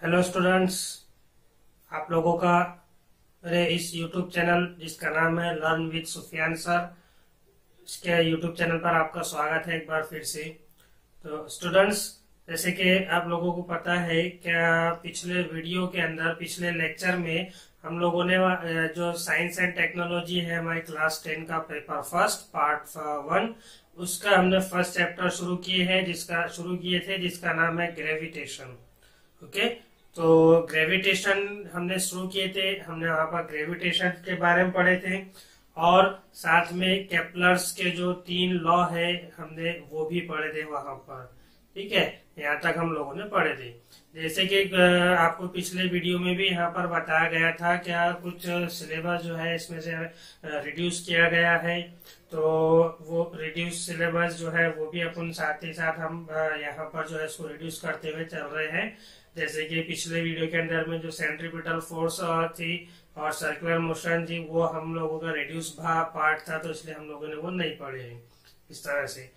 Hello students, आप लोगों का मेरे इस यूट्यूब चैनल जिसका नाम है लर्न विद सुफियान सर, इसके यूट्यूब चैनल पर आपका स्वागत है एक बार फिर से। तो स्टूडेंट्स, जैसे कि आप लोगों को पता है क्या, पिछले वीडियो के अंदर पिछले लेक्चर में हम लोगों ने जो साइंस एंड टेक्नोलॉजी है हमारी क्लास 10 का पेपर फर्स्ट पार्ट 1, उसका हमने फर्स्ट चैप्टर शुरू किए थे जिसका नाम है ग्रेविटेशन। ओके, तो ग्रेविटेशन हमने शुरू किए थे। हमने वहां पर ग्रेविटेशन के बारे में पढ़े थे और साथ में केपलर्स के जो 3 लॉ है हमने वो भी पढ़े थे वहां पर। ठीक है, यहाँ तक हम लोगों ने पढ़े थे। जैसे कि आपको पिछले वीडियो में भी यहाँ पर बताया गया था क्या कुछ सिलेबस जो है इसमें से रिड्यूस किया गया है, तो वो रिड्यूस सिलेबस जो है वो भी अपन साथ ही साथ हम यहाँ पर जो है इसको रिड्यूस करते हुए चल रहे हैं। जैसे कि पिछले वीडियो के अंदर में जो सेंट्रीपिटल फोर्स थी और सर्कुलर मोशन थी वो हम लोगों का रिड्यूस पार्ट था, तो इसलिए हम लोगों ने वो नहीं पढ़े हैं इस तरह से।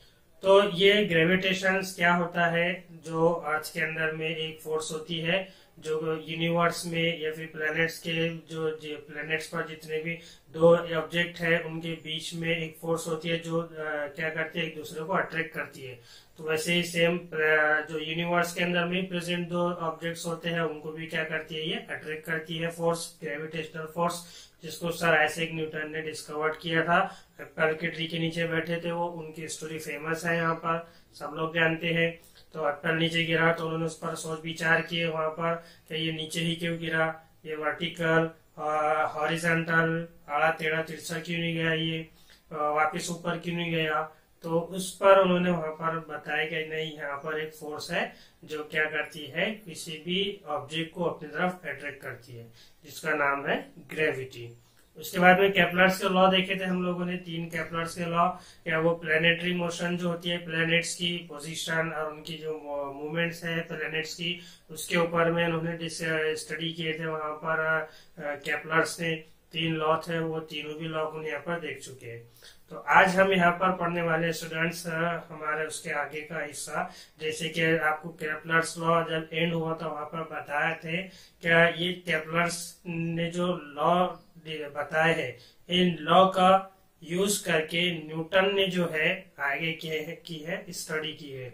तो ये ग्रेविटेशन क्या होता है, जो अर्थ के अंदर में एक फोर्स होती है जो यूनिवर्स में या फिर प्लैनेट्स के जो प्लैनेट्स पर जितने भी 2 ऑब्जेक्ट है उनके बीच में एक फोर्स होती है जो क्या करती है, एक दूसरे को अट्रैक्ट करती है। तो वैसे ही सेम जो यूनिवर्स के अंदर में प्रेजेंट 2 ऑब्जेक्ट्स होते हैं उनको भी क्या करती है, ये अट्रैक्ट करती है फोर्स, ग्रेविटेशनल फोर्स, जिसको सर आइजैक न्यूटन ने डिस्कवर किया था। एप्पल के ट्री के नीचे बैठे थे वो, उनकी स्टोरी फेमस है, यहाँ पर सब लोग जानते हैं। तो एप्पल नीचे गिरा तो उन्होंने उस पर सोच विचार किए वहां पर कि ये नीचे ही क्यों गिरा, ये वर्टिकल हॉरिजॉन्टल आड़ा टेढ़ा तिरछा क्यों नहीं गया, ये वापस ऊपर क्यों नहीं गया। तो उस पर उन्होंने वहां पर बताया कि नहीं, यहाँ पर एक फोर्स है जो क्या करती है, किसी भी ऑब्जेक्ट को अपनी तरफ अट्रैक्ट करती है, जिसका नाम है ग्रेविटी। उसके बाद में केपलर्स के लॉ देखे थे हम लोगों ने, 3 केपलर्स के लॉ। क्या वो प्लेनेटरी मोशन जो होती है, प्लैनेट्स की पोजीशन और उनकी जो मूवमेंट्स है प्लैनेट्स की, उसके ऊपर में उन्होंने स्टडी किए थे वहां पर केपलर्स ने 3 लॉ थे, वो तीनों भी लॉ को यहाँ पर देख चुके हैं। तो आज हम यहाँ पर पढ़ने वाले स्टूडेंट्स हमारे उसके आगे का हिस्सा, जैसे कि आपको केपलर्स लॉ जब एंड हुआ था वहां पर बताए थे क्या ये केपलर्स ने जो लॉ बताए हैं, इन लॉ का यूज करके न्यूटन ने जो है आगे स्टडी की है।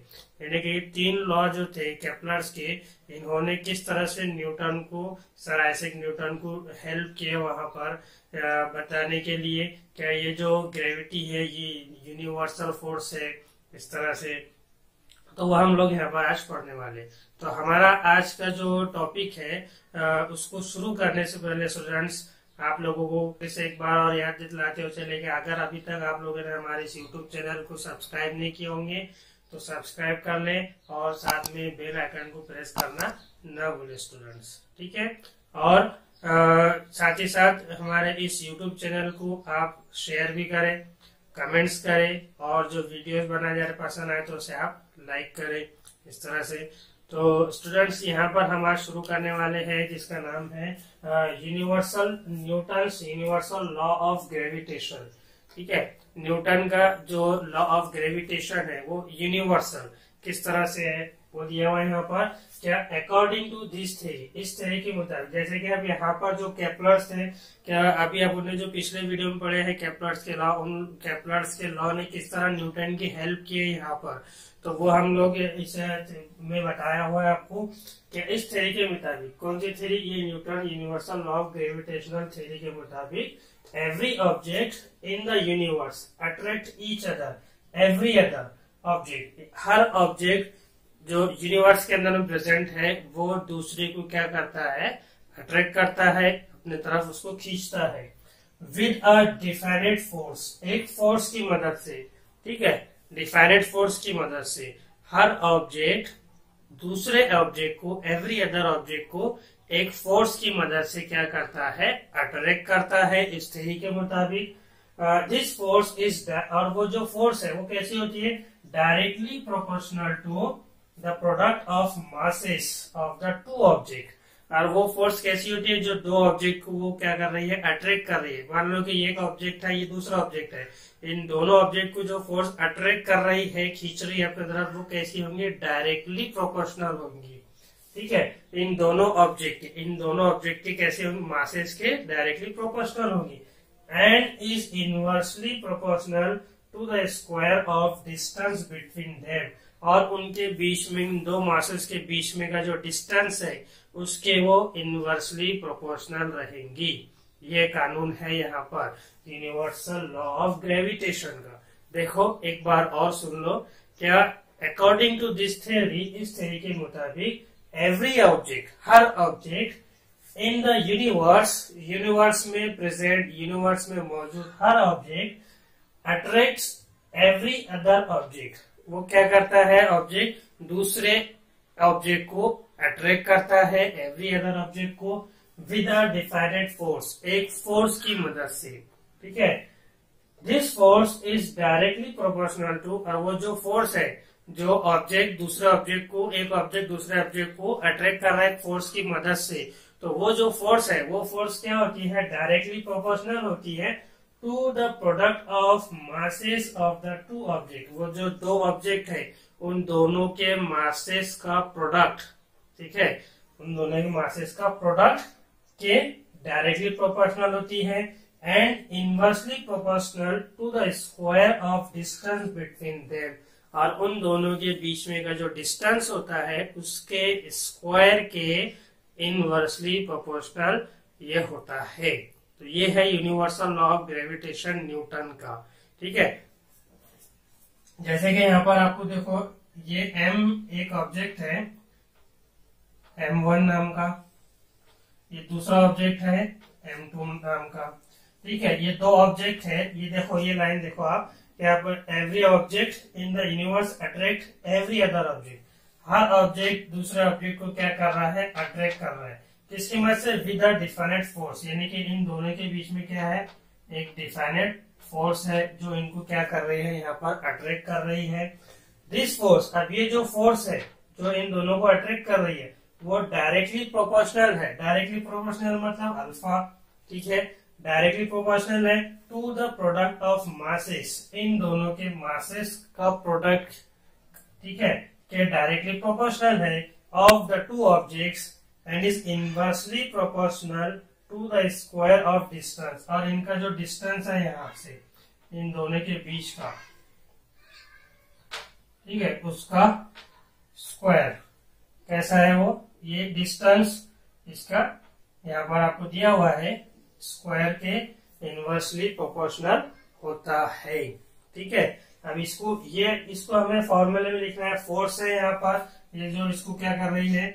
यानी कि 3 लॉ जो थे केपलर्स के, इन्होंने किस तरह से न्यूटन को, सर आइजैक न्यूटन को हेल्प किया वहां पर बताने के लिए क्या ये जो ग्रेविटी है ये यूनिवर्सल फोर्स है, इस तरह से। तो वह हम लोग यहाँ पर आज पढ़ने वाले। तो हमारा आज का जो टॉपिक है उसको शुरू करने से पहले स्टूडेंट्स आप लोगों को फिर से एक बार और याद दिलाते हो चले कि अगर अभी तक आप लोगों ने हमारे इस यूट्यूब चैनल को सब्सक्राइब नहीं किए होंगे तो सब्सक्राइब कर लें और साथ में बेल आइकन को प्रेस करना न भूलें स्टूडेंट्स। ठीक है, और साथ ही साथ हमारे इस यूट्यूब चैनल को आप शेयर भी करें, कमेंट्स करें, और जो वीडियोस बनाए जा रहे पसंद आए तो उसे आप लाइक करें, इस तरह से। तो स्टूडेंट्स यहाँ पर हम आज शुरू करने वाले हैं जिसका नाम है Newton's universal law of gravitation. ठीक है, न्यूटन का जो लॉ ऑफ ग्रेविटेशन है वो यूनिवर्सल किस तरह से है वो दिया हुआ है यहाँ पर। क्या अकॉर्डिंग टू दिस थ्योरी, इस थ्योरी के मुताबिक, जैसे कि अब यहाँ पर जो केपलर्स थे, क्या अभी आपने जो पिछले वीडियो में पढ़े हैं केपलर्स के लॉ, उन केपलर्स के लॉ ने किस तरह न्यूटन की हेल्प की है यहाँ पर, तो वो हम लोग इस में बताया हुआ है आपको कि इस थ्योरी के मुताबिक, कौन सी थ्योरी, ये Newton universal law of gravitational theory के मुताबिक, every object in the universe attract each other, every other object, हर ऑब्जेक्ट जो यूनिवर्स के अंदर में प्रेजेंट है वो दूसरे को क्या करता है, अट्रैक्ट करता है, अपने तरफ उसको खींचता है, विद अ डिफाइनेट फोर्स, एक फोर्स की मदद से। ठीक है, डिफाइनेट फोर्स की मदद से हर ऑब्जेक्ट दूसरे ऑब्जेक्ट को, एवरी अदर ऑब्जेक्ट को एक फोर्स की मदद से क्या करता है, अट्रैक्ट करता है इस थ्योरी के मुताबिक। दिस फोर्स इज, और वो जो फोर्स है वो कैसी होती है, directly proportional to the product of masses of the 2 object. और वो फोर्स कैसी होती है, जो 2 ऑब्जेक्ट को वो क्या कर रही है, अट्रैक्ट कर रही है। मान लो कि एक ऑब्जेक्ट है, ये दूसरा ऑब्जेक्ट है, इन दोनों ऑब्जेक्ट को जो फोर्स अट्रैक्ट कर रही है, खींच रही है अपनी तरफ, वो कैसी होंगी, डायरेक्टली प्रोपोर्शनल होंगी। ठीक है। इन दोनों ऑब्जेक्ट की कैसे होंगी, मासेस के डायरेक्टली प्रोपोर्शनल होगी and is inversely proportional to the square of distance between them, और उनके बीच में दो मासेस के बीच में का जो डिस्टेंस है उसके वो इनवर्सली प्रोपोर्शनल रहेंगी। ये कानून है यहाँ पर यूनिवर्सल लॉ ऑफ ग्रेविटेशन का। देखो एक बार और सुन लो, क्या अकॉर्डिंग टू दिस थ्योरी, इस थ्योरी के मुताबिक एवरी ऑब्जेक्ट, हर ऑब्जेक्ट इन द यूनिवर्स में प्रेजेंट, यूनिवर्स में मौजूद हर object attracts every other object. वो क्या करता है, ऑब्जेक्ट दूसरे ऑब्जेक्ट को अट्रैक्ट करता है, एवरी अदर ऑब्जेक्ट को विद अ डिफाइनेड फोर्स, एक फोर्स की मदद से। ठीक है, this force is directly proportional to, और वो जो फोर्स है, जो ऑब्जेक्ट दूसरे ऑब्जेक्ट को, एक ऑब्जेक्ट दूसरे ऑब्जेक्ट को अट्रैक्ट कर रहा है फोर्स की मदद से, तो वो जो फोर्स है, वो फोर्स क्या होती है, डायरेक्टली प्रोपोर्शनल होती है to the product of masses of the two object. वो जो दो ऑब्जेक्ट है उन दोनों के मासेस का प्रोडक्ट, ठीक है, उन दोनों के मासेस का प्रोडक्ट के डायरेक्टली प्रोपोर्शनल होती है and inversely proportional to the square of distance between them, और उन दोनों के बीच में का जो डिस्टेंस होता है उसके स्क्वायर के इनवर्सली प्रोपोर्शनल ये होता है। तो ये है universal law of gravitation Newton का। ठीक है, जैसे कि यहाँ पर आपको देखो, ये m एक ऑब्जेक्ट है m1 नाम का, ये दूसरा ऑब्जेक्ट है m2 नाम का। ठीक है, ये दो ऑब्जेक्ट है, ये देखो, ये लाइन देखो आप, यहाँ पर every object in the universe attract every other object, हर ऑब्जेक्ट दूसरे ऑब्जेक्ट को क्या कर रहा है, अट्रैक्ट कर रहा है। किसकी मदद से, विद अ डिफाइनेट फोर्स, यानी कि इन दोनों के बीच में क्या है, एक डिफाइनेट फोर्स है जो इनको क्या कर रही है, यहाँ पर अट्रैक्ट कर रही है। दिस फोर्स, अब ये जो फोर्स है जो इन दोनों को अट्रैक्ट कर रही है वो डायरेक्टली प्रोपोर्शनल है। डायरेक्टली प्रोपोर्शनल मतलब अल्फा, ठीक है, डायरेक्टली प्रोपोर्शनल है to the product of masses, इन दोनों के मासेस का प्रोडक्ट, ठीक है, के डायरेक्टली प्रोपोर्शनल है of the two objects and is inversely proportional to the square of distance, और इनका जो डिस्टेंस है यहाँ से इन दोनों के बीच का, ठीक है, उसका स्क्वायर कैसा है, वो ये डिस्टेंस इसका यहाँ पर आपको दिया हुआ है, स्क्वायर के इनवर्सली प्रोपोर्शनल होता है। ठीक है, अब इसको हमें फॉर्मूले में लिखना है। फोर्स है यहाँ पर, ये जो इसको क्या कर रही है,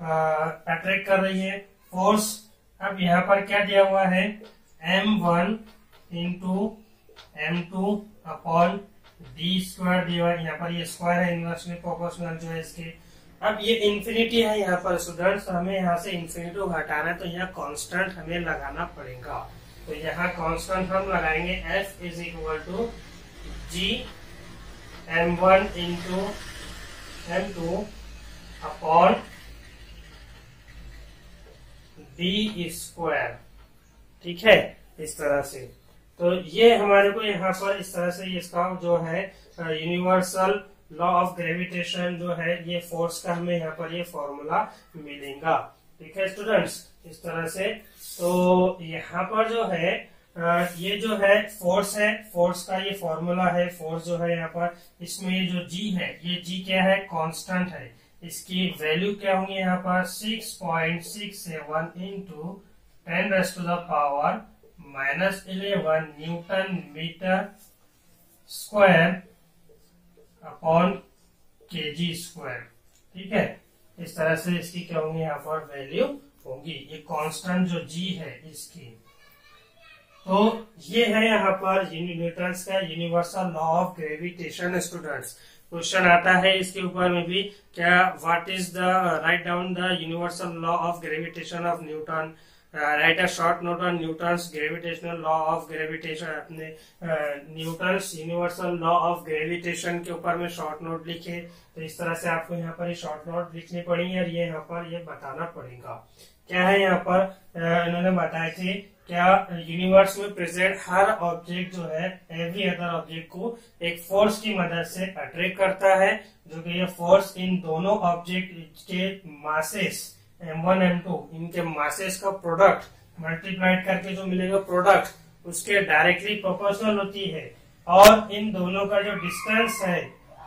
अट्रैक्ट कर रही है फोर्स। अब यहाँ पर क्या दिया हुआ है, m1 into m2 upon D square दिया है, यहाँ पर ये स्क्वायर है इनवर्सली प्रोपोर्शनल जो है इसके। अब ये इंफिनिटी है यहाँ पर स्टूडेंट्स, हमें यहाँ से इंफिनिटी हटाना है तो यहाँ कांस्टेंट हमें लगाना पड़ेगा। तो यहाँ कांस्टेंट हम लगाएंगे, f is equal to G m1 into m2 upon D square. ठीक है, इस तरह से। तो ये हमारे को यहाँ पर इस तरह से इसका जो है यूनिवर्सल लॉ ऑफ ग्रेविटेशन जो है, ये फोर्स का हमें यहाँ पर ये फॉर्मूला मिलेगा। ठीक है स्टूडेंट्स, इस तरह से। तो यहाँ पर जो है ये जो है फोर्स है, फोर्स का ये फॉर्मूला है। फोर्स जो है यहाँ पर, इसमें ये जो जी है, ये जी क्या है, कांस्टेंट है। इसकी वैल्यू क्या होंगी यहाँ पर 6.67 into 10⁻⁻11 newton metre square upon KG square. ठीक है, इस तरह से इसकी क्या होंगी यहाँ पर वैल्यू होगी, ये कांस्टेंट जो जी है इसकी। तो ये है यहाँ पर न्यूटन्स का universal law of gravitation. Students, question आता है इसके ऊपर में भी, क्या what is the, write down the universal law of gravitation of Newton, write a short note on Newton's gravitational law of gravitation. अपने Newton's universal law of gravitation के ऊपर में शॉर्ट नोट लिखे। तो इस तरह से आपको यहाँ पर शॉर्ट नोट लिखनी पड़ेगी और ये यहाँ पर ये बताना पड़ेगा। क्या है यहाँ पर, इन्होंने बताए थे क्या यूनिवर्स में प्रेजेंट हर ऑब्जेक्ट जो है एवरी अदर ऑब्जेक्ट को एक फोर्स की मदद से अट्रैक्ट करता है, जो कि ये फोर्स इन दोनों ऑब्जेक्ट के मासेस m1 m2 इनके मासेस का प्रोडक्ट मल्टीप्लाइड करके जो मिलेगा प्रोडक्ट उसके डायरेक्टली प्रोपोर्शनल होती है। और इन दोनों का जो डिस्टेंस है,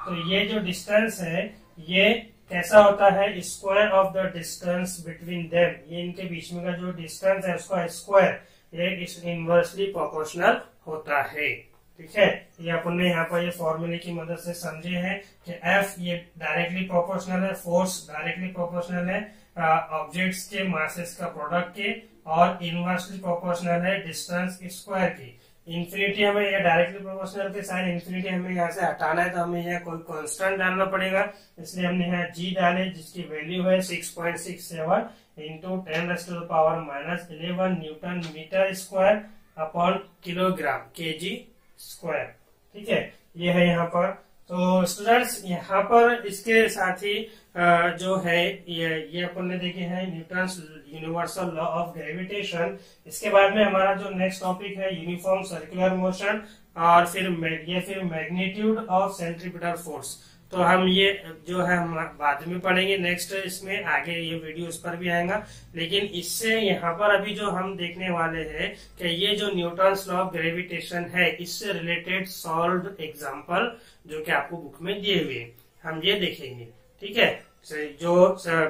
तो ये जो डिस्टेंस है ये कैसा होता है, square of the distance between them, ये इनके बीच में का जो डिस्टेंस है उसका स्क्वायर ये इनवर्सली प्रोपोर्शनल होता है। ठीक है, ये अपन ने यहाँ पर ये फॉर्मूले की मदद से समझे हैं कि F ये डायरेक्टली प्रोपोर्शनल है, फोर्स डायरेक्टली प्रोपोर्शनल है ऑब्जेक्ट्स के मासेस का प्रोडक्ट के, और इनवर्सली प्रोपोर्शनल है डिस्टेंस स्क्वायर की। इन्फिनिटी हमें ये डायरेक्टली प्रोपोर्शनल के साइन इन्फिनिटी हमें यहाँ से हटाना है, तो हमें यहाँ कोई कांस्टेंट डालना पड़ेगा, इसलिए हमने यहाँ g डाले जिसकी वैल्यू है 6.67 into 10⁻⁻11 newton metre square upon kilogram kg square. ठीक है, ये है यहाँ पर। तो स्टूडेंट्स यहाँ पर इसके साथ ही जो है ये अपन ने देखे हैं Newton's universal law of gravitation. इसके बाद में हमारा जो नेक्स्ट टॉपिक है यूनिफॉर्म सर्कुलर मोशन, और फिर मैग्नीट्यूड ऑफ सेंट्रीपिटल फोर्स। तो हम ये जो है हम बाद में पढ़ेंगे, नेक्स्ट इसमें आगे ये वीडियो इस पर भी आएगा। लेकिन इससे यहाँ पर अभी जो हम देखने वाले हैं कि ये जो न्यूटन्स लॉ ऑफ ग्रेविटेशन है इससे रिलेटेड सॉल्व्ड एग्जांपल जो कि आपको बुक में दिए हुए हम ये देखेंगे। ठीक है, जो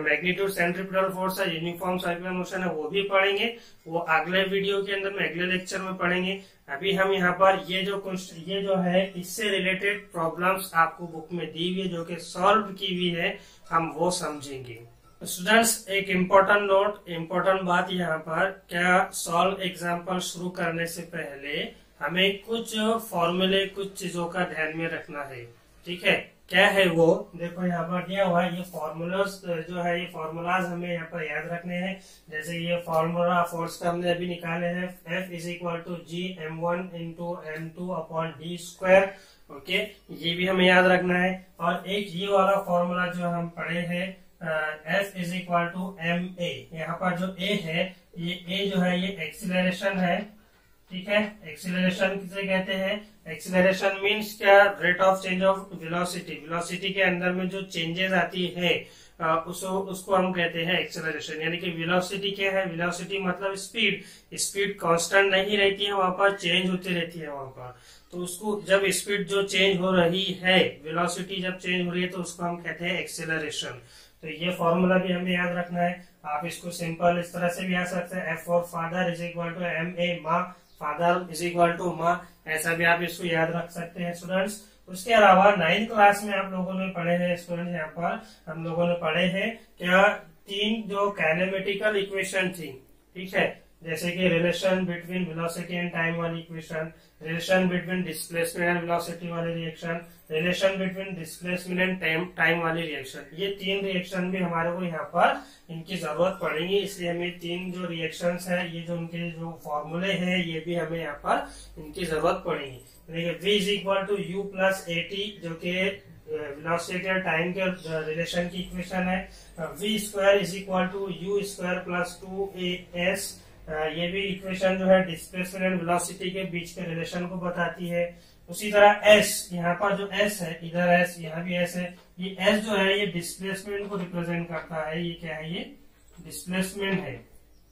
मैग्नीट्यूड सेंट्रीपिटल फोर्स है, यूनिफॉर्म सर्कुलर मोशन है, वो भी पढ़ेंगे, वो अगले वीडियो के अंदर में अगले लेक्चर में पढ़ेंगे। अभी हम यहाँ पर ये जो है इससे रिलेटेड प्रॉब्लम्स आपको बुक में दी हुई है जो कि सॉल्व की हुई है, हम वो समझेंगे। स्टूडेंट्स एक इम्पोर्टेंट बात यहाँ पर, क्या सॉल्व एग्जाम्पल शुरू करने से पहले हमें कुछ फॉर्मूले कुछ चीजों का ध्यान में रखना है। ठीक है, क्या है वो देखो यहाँ पर दिया हुआ है, ये फॉर्मूलाज जो है ये फॉर्मूलाज हमें यहाँ पर याद रखने हैं। जैसे ये फॉर्मूला फोर्स का हमने अभी निकाले हैं, F is equal to G m1 into m2 upon D square. Okay, ये भी हमें याद रखना है। और एक ये वाला फॉर्मूला जो हम पढ़े हैं F is equal to ma, यहाँ पर जो a है ये a जो है ये एक्सीलरेशन है। ठीक है, एक्सीलरेशन किसे कहते हैं, एक्सीलरेशन मींस क्या, rate of change of velocity के अंदर में जो चेंजेस आती है उसको हम कहते हैं एक्सीलरेशन। यानी कि वेलोसिटी क्या है, वेलोसिटी मतलब स्पीड कांस्टेंट नहीं रहती है, वहां पर चेंज होती रहती है वहां पर। तो उसको जब स्पीड जो चेंज हो रही है, वेलोसिटी जब चेंज हो रही है तो उसको हम कहते हैं एक्सीलरेशन। तो ये फॉर्मूला भी हमें याद रखना है। आप इसको सिंपल इस तरह से भी आ सकते हैं, F for father is equal to ma माँ, फादर इज इक्वल टू माँ, ऐसा भी आप इसको याद रख सकते हैं स्टूडेंट्स। उसके अलावा 9th क्लास में आप लोगों ने पढ़े हैं स्टूडेंट, यहाँ पर हम लोगों ने पढ़े हैं क्या, 3 जो काइनेमेटिकल इक्वेशन थी। ठीक है, जैसे कि relation between velocity and time वाली equation, relation between displacement and velocity वाली reaction, relation between displacement and time वाली रिएक्शन। ये 3 रिएक्शन भी हमारे को यहाँ पर इनकी जरूरत पड़ेगी, इसलिए हमें 3 जो रिएक्शंस है, ये जो उनके जो फॉर्मूले हैं ये भी हमें यहाँ पर इनकी जरूरत पड़ेगी। V is equal to U plus AT जो कि वेलोसिटी और टाइम के रिलेशन की इक्वेशन है। V square is equal to U square plus 2AS, ये भी इक्वेशन जो है डिस्प्लेसमेंट एंड वेलोसिटी के बीच के रिलेशन को बताती है। उसी तरह S, यहाँ पर जो S है, इधर S यहाँ भी S है, ये S जो है ये डिस्प्लेसमेंट को रिप्रेजेंट करता है। ये क्या है, ये डिस्प्लेसमेंट है।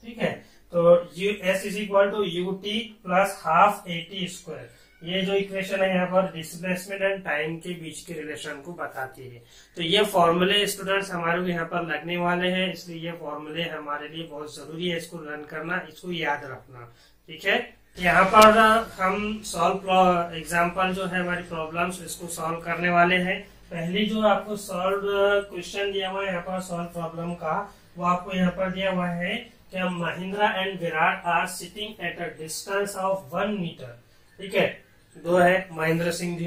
ठीक है, तो S is equal to UT plus half AT square, ये जो इक्वेशन है यहाँ पर डिस्प्लेसमेंट एंड टाइम के बीच के रिलेशन को बताती है। तो ये फॉर्मूले स्टूडेंट्स हमारे को यहाँ पर लगने वाले हैं, इसलिए ये फॉर्मूले हमारे लिए बहुत जरूरी है इसको लर्न करना, इसको याद रखना। ठीक है, यहाँ पर हम सॉल्व एग्जाम्पल जो है हमारी प्रॉब्लम्स इसको सॉल्व करने वाले हैं। पहली जो आपको सॉल्व क्वेश्चन दिया हुआ है यहाँ पर सॉल्व प्रॉब्लम का, वो आपको यहाँ पर दिया हुआ है कि Mahindra and Virat are sitting at a distance of 1 metre. ठीक है, दो है महेंद्र सिंह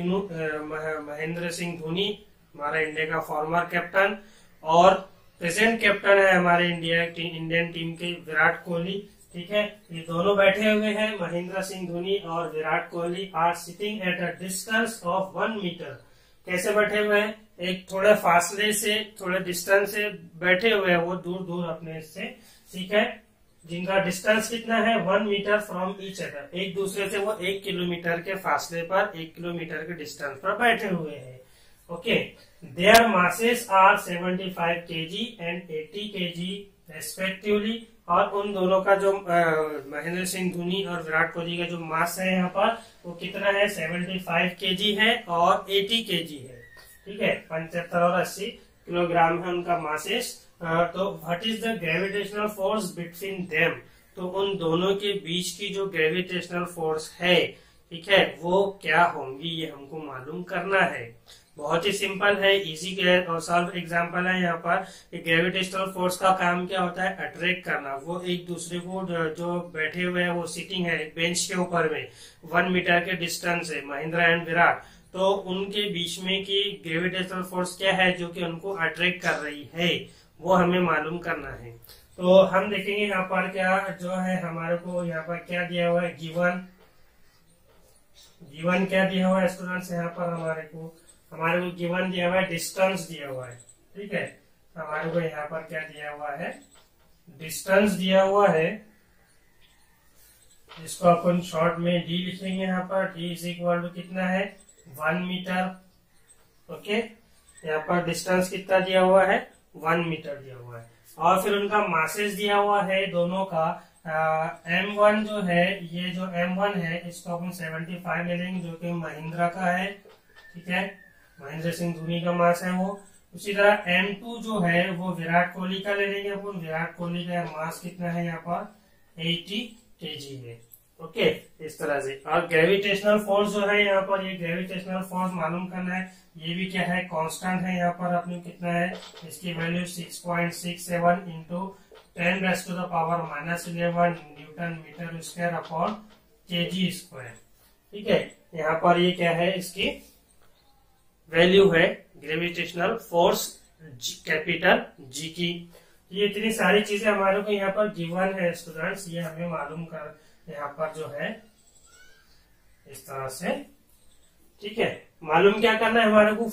धोनी हमारा इंडिया का फॉर्मर कैप्टन, और प्रेजेंट कैप्टन है हमारे इंडियन टीम के विराट कोहली। ठीक है, ये दोनों बैठे हुए हैं, महेंद्र सिंह धोनी और Virat Kohli are sitting at a distance of 1 metre. कैसे बैठे हुए हैं, एक थोड़े फासले से, थोड़े डिस्टेंस से बैठे हुए हैं, वो दूर दूर अपने से। ठीक है, जिनका डिस्टेंस कितना है 1 मीटर फ्रॉम ईच अदर, एक दूसरे से वो 1 किलोमीटर के फासले पर, 1 किलोमीटर के डिस्टेंस पर बैठे हुए हैं। Okay, their masses are 75 kg and 80 kg respectively, और उन दोनों का जो महेंद्र सिंह धोनी और विराट कोहली का जो मास है यहाँ पर वो कितना है 75 kg है और 80 kg है। ठीक है, 75 और 80 किलोग्राम है उनका मासेस। तो what is the gravitational force between them, तो उन दोनों के बीच की जो ग्रेविटेशनल फोर्स है, ठीक है, वो क्या होंगी ये हमको मालूम करना है। बहुत ही सिंपल है, इजी और सॉल्व एग्जांपल है यहाँ पर। ग्रेविटेशनल फोर्स का काम क्या होता है, अट्रैक्ट करना। वो एक दूसरे को जो बैठे हुए हैं वो सिटिंग है बेंच के ऊपर में, 1 मीटर के डिस्टेंस है महेंद्र एंड विराट, तो उनके बीच में की ग्रेविटेशनल फोर्स क्या है जो कि उनको अट्रैक्ट कर रही है, वो हमें मालूम करना है। तो हम देखेंगे यहाँ पर क्या जो है हमारे को यहाँ पर क्या दिया हुआ है, गिवन क्या दिया हुआ है स्टूडेंट्स, यहाँ पर हमारे को गिवन दिया हुआ है, डिस्टेंस दिया हुआ है। ठीक है, हमारे को यहाँ पर क्या दिया हुआ है, डिस्टेंस दिया हुआ है, जिसको अपन शॉर्ट में डी लिखेंगे। यहाँ पर डी इज इक्वल टू कितना है 1 मीटर। ओके, यहाँ पर डिस्टेंस कितना दिया हुआ है 1 मीटर दिया हुआ है, और फिर उनका मासेस दिया हुआ है दोनों का। M1 जो है, ये जो M1 है इसको अपन 75 ले लेंगे जो कि महिंद्रा का है। ठीक है, महेंद्र सिंह धोनी का मास है वो। उसी तरह M2 जो है वो विराट कोहली का ले लेंगे अपन। विराट कोहली का मास कितना है यहाँ पर 80 kg है। ओके, इस तरह से। और ग्रेविटेशनल फोर्स जो है यहाँ पर, ये ग्रेविटेशनल फोर्स मालूम करना है। ये भी क्या है, कांस्टेंट है। यहाँ पर अपने कितना है, इसकी value 6.67 into 10⁻⁻11 newton metre square upon kg square. ठीक है, यहाँ पर ये क्या है, इसकी वैल्यू है ग्रेविटेशनल फोर्स कैपिटल जी की। ये इतनी सारी चीजें हमारे को यहाँ पर गिवन है स्टूडेंट्स, ये हमें मालूम कर यहाँ पर जो है इस तरह से। ठीक है, मालूम क्या करना है हमारे को,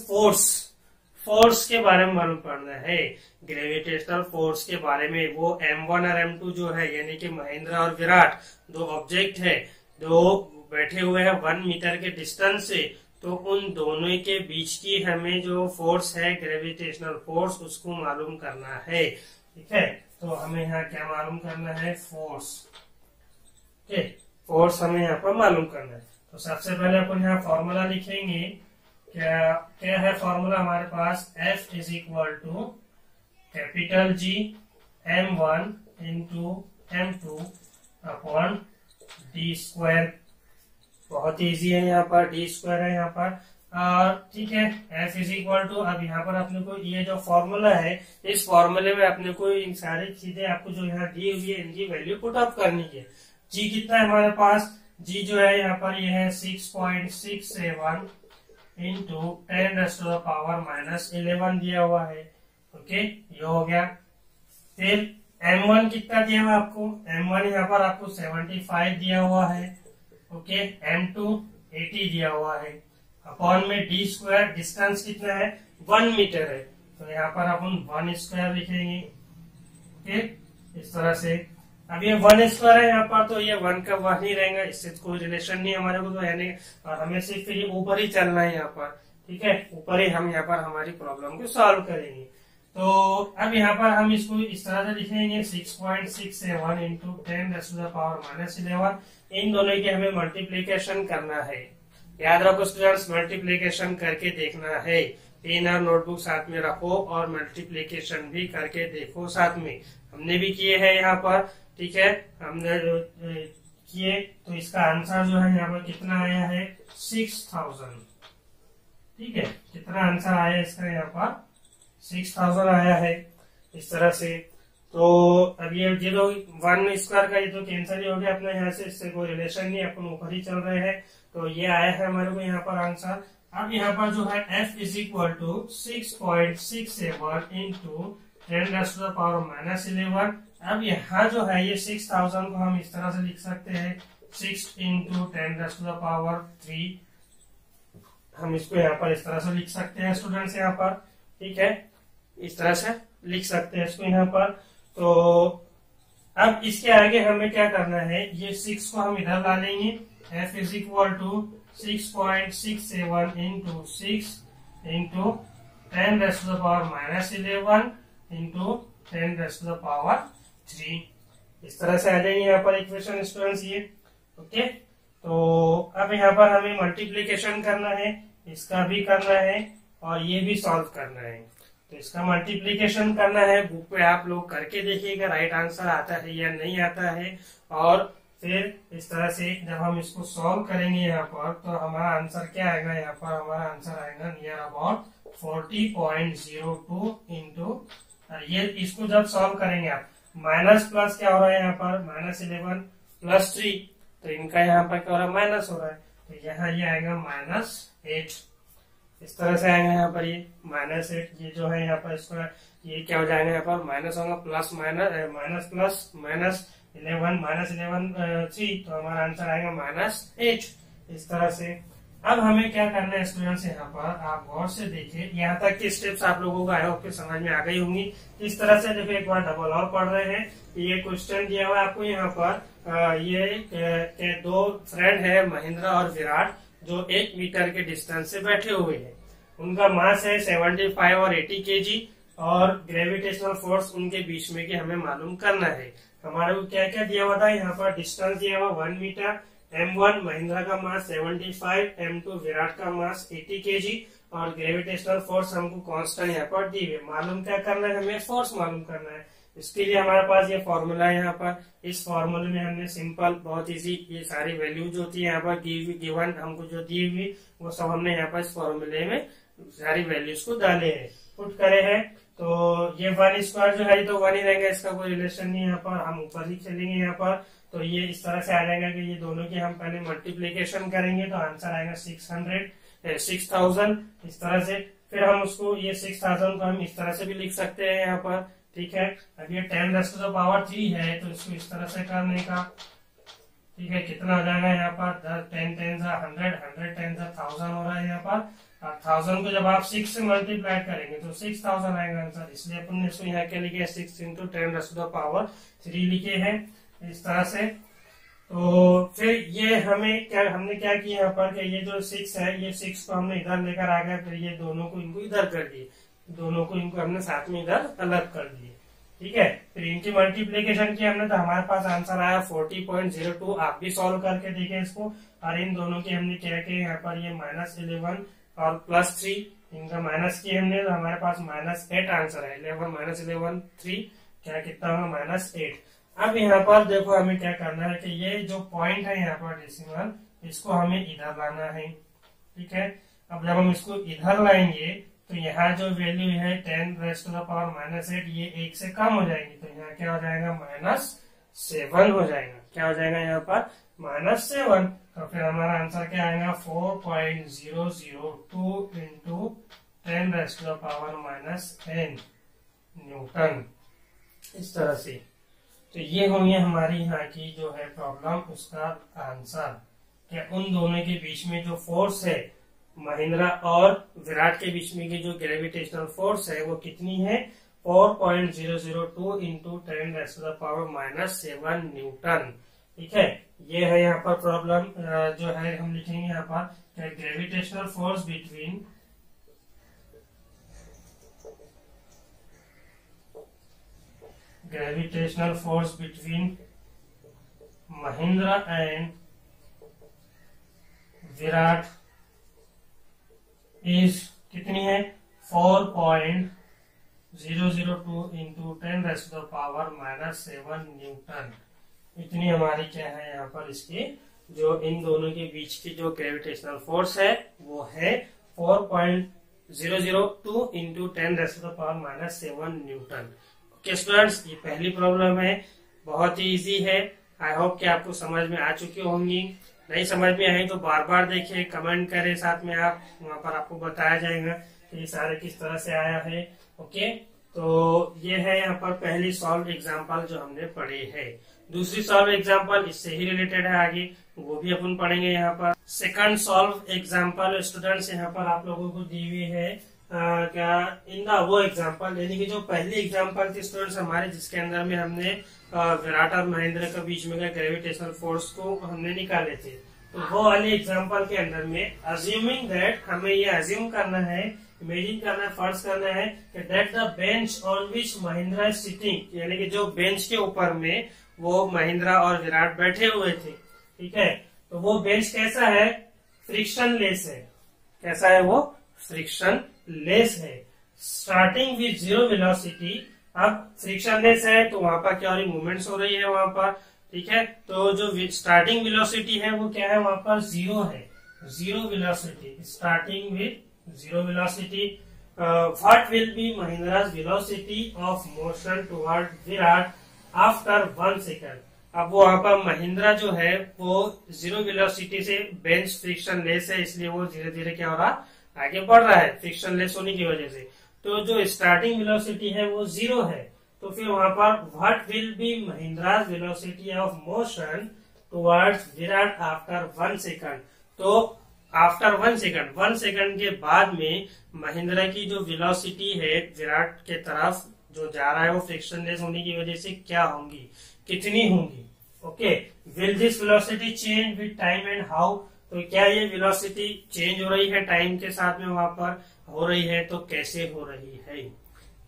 फोर्स के बारे में मालूम पड़ना है, ग्रेविटेशनल फोर्स के बारे में। वो M1 और M2 जो है, यानी कि महेंद्र और विराट, दो ऑब्जेक्ट है, दो बैठे हुए हैं 1 मीटर के डिस्टेंस से, तो उन दोनों के बीच की हमें जो फोर्स है ग्रेविटेशनल फोर्स, उसको मालूम करना है। ठीक है, तो हमें यहाँ क्या मालूम करना है, फोर्स। ओके, फोर्स हमें यहाँ पर मालूम करना है। तो सबसे पहले अपन यहाँ फॉर्मूला लिखेंगे। क्या है फॉर्मूला हमारे पास, F is equal to capital G M1 into M2 upon D square. बहुत इजी है, यहाँ पर डी स्क्वायर है यहाँ पर। ठीक है, F इज इक्वल टू, अब यहाँ पर अपने को ये जो फॉर्मूला है, इस फॉर्मूले में अपने को इन सारी चीजें आपको जो यहाँ दी हुई है इनकी वैल्यू पुट अप करनी है। G कितना है हमारे पास, G जो है यहाँ पर ये है 6.67 इंटू 10⁻⁻11 दिया हुआ है। ओके, ये हो गया। फिर M1 कितना दिया हुआ आपको, M1 यहाँ पर आपको 75 दिया हुआ है। ओके, M2 80 दिया हुआ है, अपॉन में डी स्क्वायर, डिस्टेंस कितना है 1 मीटर है, तो यहाँ पर अपन 1 स्क्वायर लिखेंगे। ओके, इस तरह से। अब ये 1 स्क्वायर है यहाँ पर, तो ये 1 का 1 ही रहेगा, इससे कोई रिलेशन नहीं हमारे को, तो यानी और हमें सिर्फ ये ऊपर ही चलना है यहाँ पर। ठीक है, ऊपर ही हम यहाँ पर हमारी प्रॉब्लम को सॉल्व करेंगे। तो अब यहाँ पर हम इसको इस तरह से लिखेंगे 6.67 इंटू 10⁻⁻11। इन दोनों की हमें मल्टीप्लीकेशन करना है। याद रखो स्टूडेंट्स, मल्टीप्लीकेशन करके देखना है। पेन और नोटबुक साथ में रखो और मल्टीप्लीकेशन भी करके देखो साथ में। हमने भी किए हैं यहाँ पर। ठीक है, हमने जो किए, तो इसका आंसर जो है यहाँ पर कितना आया है 6000। ठीक है, कितना आंसर आया इसका यहाँ पर 6000 आया है, इस तरह से। तो अब ये जो 1 स्क्वायर का ये तो कैंसिल ही हो गया अपना यहाँ से, इससे कोई रिलेशन नहीं, अपन ऊपर ही चल रहे हैं। तो ये आया है हमारे को यहाँ पर आंसर। अब यहाँ पर जो है F is equal to 6.67 into 10⁻⁻11। अब यहाँ जो है ये 6000 को हम इस तरह से लिख सकते हैं 6 इंटू 10⁻3। हम इसको यहाँ पर इस तरह से लिख सकते हैं स्टूडेंट्स यहाँ पर। ठीक है, इस तरह से लिख सकते हैं इसको यहाँ पर। तो अब इसके आगे हमें क्या करना है, ये 6 को हम इधर ला लेंगे। F is equal to 6.67 into 6 into 10 raise to the power -11 into 10 raise to the power 3। इस तरह से आ जाएंगे यहाँ पर इक्वेशन स्टूडेंट्स ये। ओके, तो अब यहाँ पर हमें मल्टीप्लीकेशन करना है, इसका भी करना है और ये भी सॉल्व करना है। तो इसका मल्टीप्लीकेशन करना है, बुक पे आप लोग करके देखिएगा राइट आंसर आता है या नहीं आता है। और फिर इस तरह से जब हम इसको सॉल्व करेंगे यहाँ पर, तो हमारा आंसर क्या आएगा, यहाँ पर हमारा आंसर आएगा नियर अबाउट 40.02 इंटू, ये इसको जब सॉल्व करेंगे आप, माइनस प्लस क्या हो रहा है यहाँ पर, -11 प्लस 3, तो इनका यहाँ पर क्या हो रहा है, माइनस हो रहा है, तो यहाँ ये आएगा -8। इस तरह से आएगा यहाँ पर ये -8, ये जो है यहाँ पर इसका ये क्या हो जाएगा, यहाँ पर माइनस होगा, प्लस माइनस प्लस -11 3, तो हमारा आंसर आएगा -8। इस तरह से अब हमें क्या करना है स्टूडेंट्स, यहाँ पर आप गौर से देखिए, यहाँ तक के स्टेप्स आप लोगों को आई होप के समझ में आ गई होंगी। इस तरह से देखो एक बार डबल और पढ़ रहे हैं। ये क्वेश्चन दिया हुआ है आपको यहाँ पर, ये दो फ्रेंड है महिंद्रा और विराट, जो 1 मीटर के डिस्टेंस से बैठे हुए हैं। उनका मास है 75 और 80 kg और ग्रेविटेशनल फोर्स उनके बीच में की हमें मालूम करना है। हमारे को क्या क्या दिया हुआ था, यहाँ पर डिस्टेंस दिया हुआ 1 मीटर, M1 महिंद्रा का मास 75, M2 विराट का मास 80 kg और ग्रेविटेशनल फोर्स हमको कांस्टेंट यहाँ पर दी हुई। मालूम क्या करना है, हमें फोर्स मालूम करना है। इसके लिए हमारे पास ये फॉर्मूला है यहाँ पर, इस फॉर्मूले में हमने सिंपल बहुत इजी ये सारी वैल्यूज होती है यहाँ पर गिवन हमको जो दी हुई, वो सब हमने यहाँ पर इस फॉर्मूले में सारी वैल्यूज को डाले हैं, पुट करे हैं। तो ये 1 स्क्वायर जो है तो 1 ही रहेगा, इसका कोई रिलेशन नहीं। यहाँ पर हम ऊपर ही चलेंगे यहाँ पर, तो ये इस तरह से आ जाएगा कि ये दोनों की हम पहले मल्टीप्लीकेशन करेंगे, तो आंसर आएगा 6000 इस तरह से। फिर हम उसको ये 6000 को हम इस तरह से भी लिख सकते हैं यहाँ पर, ठीक है। अब ये 10 रेज़ टू द पावर 3 है, तो इसको इस तरह से करने का, ठीक है। कितना हो जाएगा यहाँ पर, 10 10 100, 100 10 1000 हो रहा है यहाँ पर। और 1000 को जब आप 6 से मल्टीप्लाई करेंगे तो 6000 आएगा आंसर, इसलिए अपन ने इसको यहाँ क्या लिखे, 6 into 10 raise to the power 3 लिखे हैं इस तरह से। तो फिर ये हमने क्या किया यहाँ पर, कि ये जो 6 है, ये 6 को हमने इधर लेकर आ गए, फिर ये दोनों को इनको इधर कर दिए, दोनों को इनको हमने साथ में इधर अलग कर दिए, ठीक है। फिर इनकी मल्टीप्लीकेशन की हमने, तो हमारे पास आंसर आया 40.02। आप भी सॉल्व करके देखें इसको। और इन दोनों की हमने क्या किया, यहाँ पर ये -11 और +3, इनका माइनस किया हमने, तो हमारे पास -8 आंसर है। 11 -11 3 क्या कितना होगा, -8। अब यहाँ पर देखो हमें क्या करना है कि ये जो पॉइंट है यहाँ पर डेसिमल, इसको हमें इधर लाना है, ठीक है। अब जब हम इसको इधर लाएंगे तो यहाँ जो वैल्यू है 10 रेज़ टू द पावर -8, ये 1 से कम हो जाएगी, तो यहाँ क्या हो जाएगा, -7 हो जाएगा। क्या हो जाएगा यहाँ पर, -7। तो फिर हमारा आंसर क्या आएगा, 4.002 into 10 raise to the power -10 newton. इस तरह से तो ये होंगे हमारी यहाँ की जो है प्रॉब्लम, उसका आंसर। क्या उन दोनों के बीच में जो फोर्स है, महिंद्रा और विराट के बीच में की जो ग्रेविटेशनल फोर्स है, वो कितनी है, 4.002 into 10 raise to the power -7 newton, ठीक है। ये है यहाँ पर प्रॉब्लम जो है, हम लिखेंगे यहाँ पर gravitational force between Mahindra and Virat is कितनी है, 4.002 into 10 raise to the power -7 newton. इतनी हमारी क्या है यहाँ पर, इसकी जो इन दोनों के बीच की जो ग्रेविटेशनल फोर्स है वो है 4.002 into 10 raise to the power -7 newton. Okay students, ये पहली प्रॉब्लम है, बहुत ही इजी है। आई होप कि आपको समझ में आ चुकी होंगी। नहीं समझ में आई तो बार बार देखिए, कमेंट करें साथ में, आप वहां पर आपको बताया जाएगा कि ये सारे किस तरह से आया है। ओके, तो ये है यहाँ पर पहली सॉल्व एग्जाम्पल जो हमने पढ़ी है। दूसरी सॉल्व एग्जाम्पल इससे ही रिलेटेड है, आगे वो भी अपन पढ़ेंगे। यहाँ पर सेकंड सॉल्व एग्जाम्पल स्टूडेंट्स यहाँ पर आप लोगों को दी हुई है क्या इन द वो एग्जाम्पल, यानी कि जो पहली एग्जाम्पल थी स्टूडेंट्स हमारे, जिसके अंदर में हमने विराट और महेंद्र के बीच में ग्रेविटेशनल फोर्स को हमने निकाले थे। तो वो वाली एग्जाम्पल के अंदर में अज्यूमिंग दैट, हमें ये अज्यूम करना है, इमेजिन करना है, फर्ज करना है कि that the bench on which Mahendra sitting, यानी कि जो बेंच के ऊपर में वो महेंद्र और विराट बैठे हुए थे, ठीक है, तो वो बेंच कैसा है, फ्रिक्शन लेस है। कैसा है वो, फ्रिक्शन लेस है। स्टार्टिंग विथ जीरो वेलोसिटी, अब फ्रिक्शन लेस है तो वहां पर क्या हो रही, मूवमेंट्स हो रही है वहां पर, ठीक है। तो जो स्टार्टिंग वेलोसिटी है वो क्या है, वहां पर जीरो है, zero velocity, starting with zero velocity. What will be Mahindra's velocity of motion toward Virat after 1 second. अब वो वहां पर महिंद्रा जो है वो जीरो वेलोसिटी से बेंच फ्रिक्शन लेस है, इसलिए वो धीरे धीरे क्या हो रहा, आगे बढ़ रहा है फ्रिक्शन लेस होने की वजह से। तो जो स्टार्टिंग वेलोसिटी है वो जीरो है, तो फिर वहां पर what will be Mahindra's velocity of motion towards Virat after 1 second. तो आफ्टर 1 सेकंड, 1 सेकंड के बाद में महिंद्रा की जो वेलोसिटी है विराट के तरफ जो जा रहा है वो फ्रिक्शन लेस होने की वजह से क्या होंगी, कितनी होंगी। Okay, will this velocity change with time and how. तो क्या ये वेलोसिटी चेंज हो रही है टाइम के साथ में, वहां पर हो रही है तो कैसे हो रही है,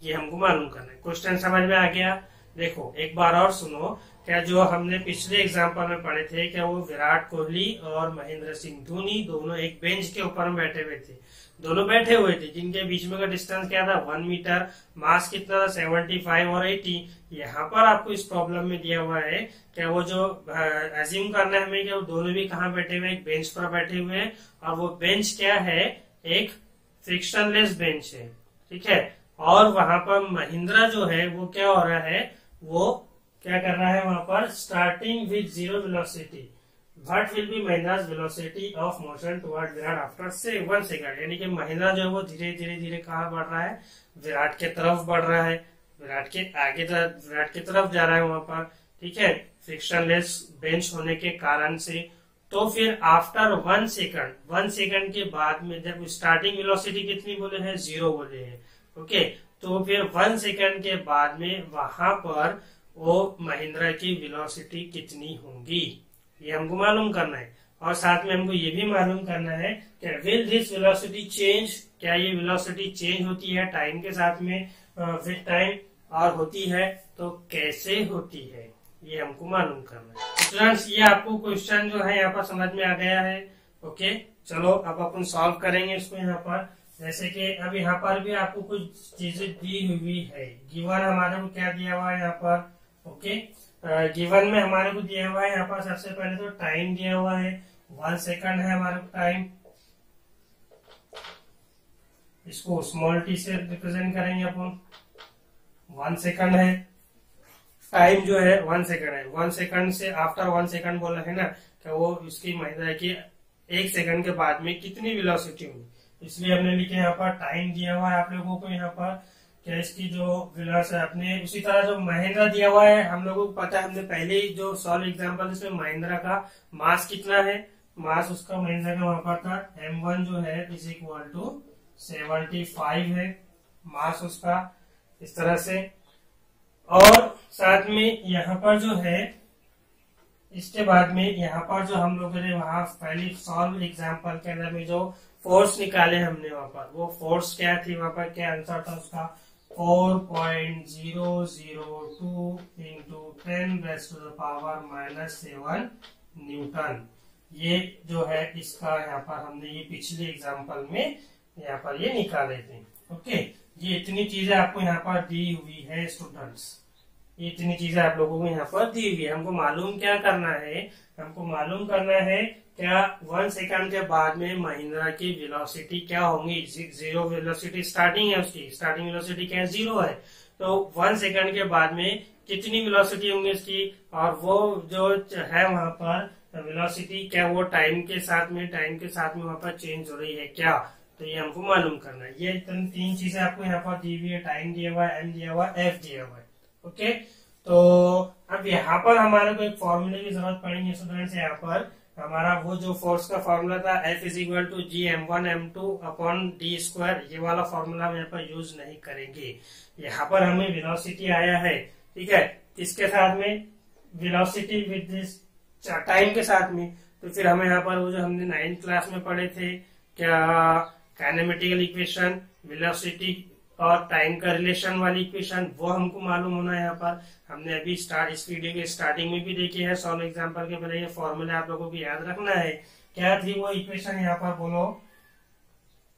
ये हमको मालूम करना है। क्वेश्चन समझ में आ गया। देखो एक बार और सुनो, क्या जो हमने पिछले एग्जांपल में पढ़े थे, क्या वो विराट कोहली और महेंद्र सिंह धोनी दोनों एक बेंच के ऊपर बैठे हुए थे, दोनों बैठे हुए थे, जिनके बीच में का डिस्टेंस क्या था, 1 मीटर, मास कितना था, 75 और 80। यहाँ पर आपको इस प्रॉब्लम में दिया हुआ है, क्या वो जो अज्यूम करना है हमें, क्या वो दोनों भी कहाँ बैठे हुए, एक बेंच पर बैठे हुए हैं, और वो बेंच क्या है, एक फ्रिक्शनलेस बेंच है, ठीक है। और वहां पर महिंद्रा जो है वो क्या हो रहा है, वो क्या कर रहा है वहां पर, starting with zero velocity, what will be Mahindra's velocity of motion toward Virat after से 1 सेकंड। यानी कि महिंद्रा जो है वो धीरे धीरे धीरे कहाँ बढ़ रहा है, विराट के तरफ बढ़ रहा है, विराट के आगे विराट की तरफ जा रहा है वहां पर, ठीक है, फ्रिक्शनलेस बेंच होने के कारण से। तो फिर आफ्टर 1 सेकंड, 1 सेकंड के बाद में, जब स्टार्टिंग वेलोसिटी कितनी बोले हैं, जीरो बोले हैं, ओके, तो फिर 1 सेकंड के बाद में वहां पर वो महिंद्रा की वेलोसिटी कितनी होंगी, ये हमको मालूम करना है। और साथ में हमको ये भी मालूम करना है कि विल दिस वेलोसिटी चेंज, क्या ये वेलोसिटी चेंज होती है टाइम के साथ में विद टाइम, और होती है तो कैसे होती है, ये हमको मालूम करना है। स्टूडेंट्स ये आपको क्वेश्चन जो है यहाँ पर समझ में आ गया है। ओके, चलो अब अपन सॉल्व करेंगे इसको यहाँ पर। जैसे कि अब यहाँ पर भी आपको कुछ चीजें दी हुई है, गिवन हमारे को क्या दिया हुआ है यहाँ पर, ओके, गिवन में हमारे को दिया हुआ है यहाँ पर सबसे पहले तो टाइम दिया हुआ है, 1 सेकंड है हमारे को टाइम, इसको स्मॉल टी से रिप्रेजेंट करेंगे अपन, 1 सेकंड है टाइम जो है, 1 सेकंड है, 1 सेकंड से आफ्टर 1 सेकंड बोला है ना, कि वो उसकी महिंद्रा की 1 सेकंड के बाद में कितनी वेलोसिटी होगी, इसलिए हमने लिखे यहाँ पर टाइम दिया हुआ है आप लोगों को यहाँ पर, क्या इसकी जो वेलोसिटी अपने, उसी तरह जो महिंद्रा दिया हुआ है हम लोगों को पता है, हमने पहले ही जो सॉल्व एग्जांपल इसमें महिंद्रा का मास कितना है, मास उसका महिंद्रा का वहां पर था m1 जो है इज इक्वल टू 75 है मास उसका, इस तरह से। और साथ में यहाँ पर जो है, इसके बाद में यहाँ पर जो हम लोगों ने वहां पहले सॉल्व एग्जांपल के अंदर में जो फोर्स निकाले हमने वहां पर, वो फोर्स क्या थी, वहां पर क्या आंसर था उसका, 4.002 इंटू 10⁻⁻7 न्यूटन। ये जो है इसका यहाँ पर हमने ये पिछले एग्जांपल में यहाँ पर ये निकाले थे। ओके, ये इतनी चीजें आपको यहाँ पर दी हुई है स्टूडेंट्स, ये इतनी चीजें आप लोगों को यहाँ पर दी हुई है। हमको मालूम क्या करना है, हमको मालूम करना है क्या 1 सेकंड के बाद में महिंद्रा की वेलोसिटी क्या होंगी, जीरो वेलोसिटी स्टार्टिंग है उसकी, स्टार्टिंग वेलोसिटी क्या है, जीरो है, तो 1 सेकंड के बाद में कितनी वेलोसिटी होंगी इसकी, और वो जो है वहां पर वेलोसिटी क्या वो टाइम के साथ में वहां पर चेंज हो रही है क्या, तो ये हमको मालूम करना है। ये तीन चीजें आपको यहाँ पर दी हुई है, टाइम दिया हुआ है, एम दिया हुआ है, एफ दिया हुआ है। ओके, तो अब यहाँ पर हमारे को एक फॉर्मूले की जरूरत पड़ेगी स्टूडेंट्स। यहाँ पर हमारा वो जो फोर्स का फॉर्मूला था F is equal to G m1 m2 upon D square, ये वाला फॉर्मूला हम यहाँ पर यूज नहीं करेंगे। यहाँ पर हमें वेलोसिटी आया है, ठीक है, इसके साथ में वेलोसिटी विद दिस टाइम के साथ में, तो फिर हमें यहाँ पर वो जो हमने 9th क्लास में पढ़े थे क्या, काइनेमेटिकल इक्वेशन, वेलोसिटी और टाइम का रिलेशन वाली इक्वेशन, वो हमको मालूम होना है। यहाँ पर हमने अभी इस वीडियो के स्टार्टिंग में भी देखी है, सॉल्व एग्जांपल के पहले ये फॉर्मूला आप लोगों को याद रखना है। क्या थी वो इक्वेशन, यहाँ पर बोलो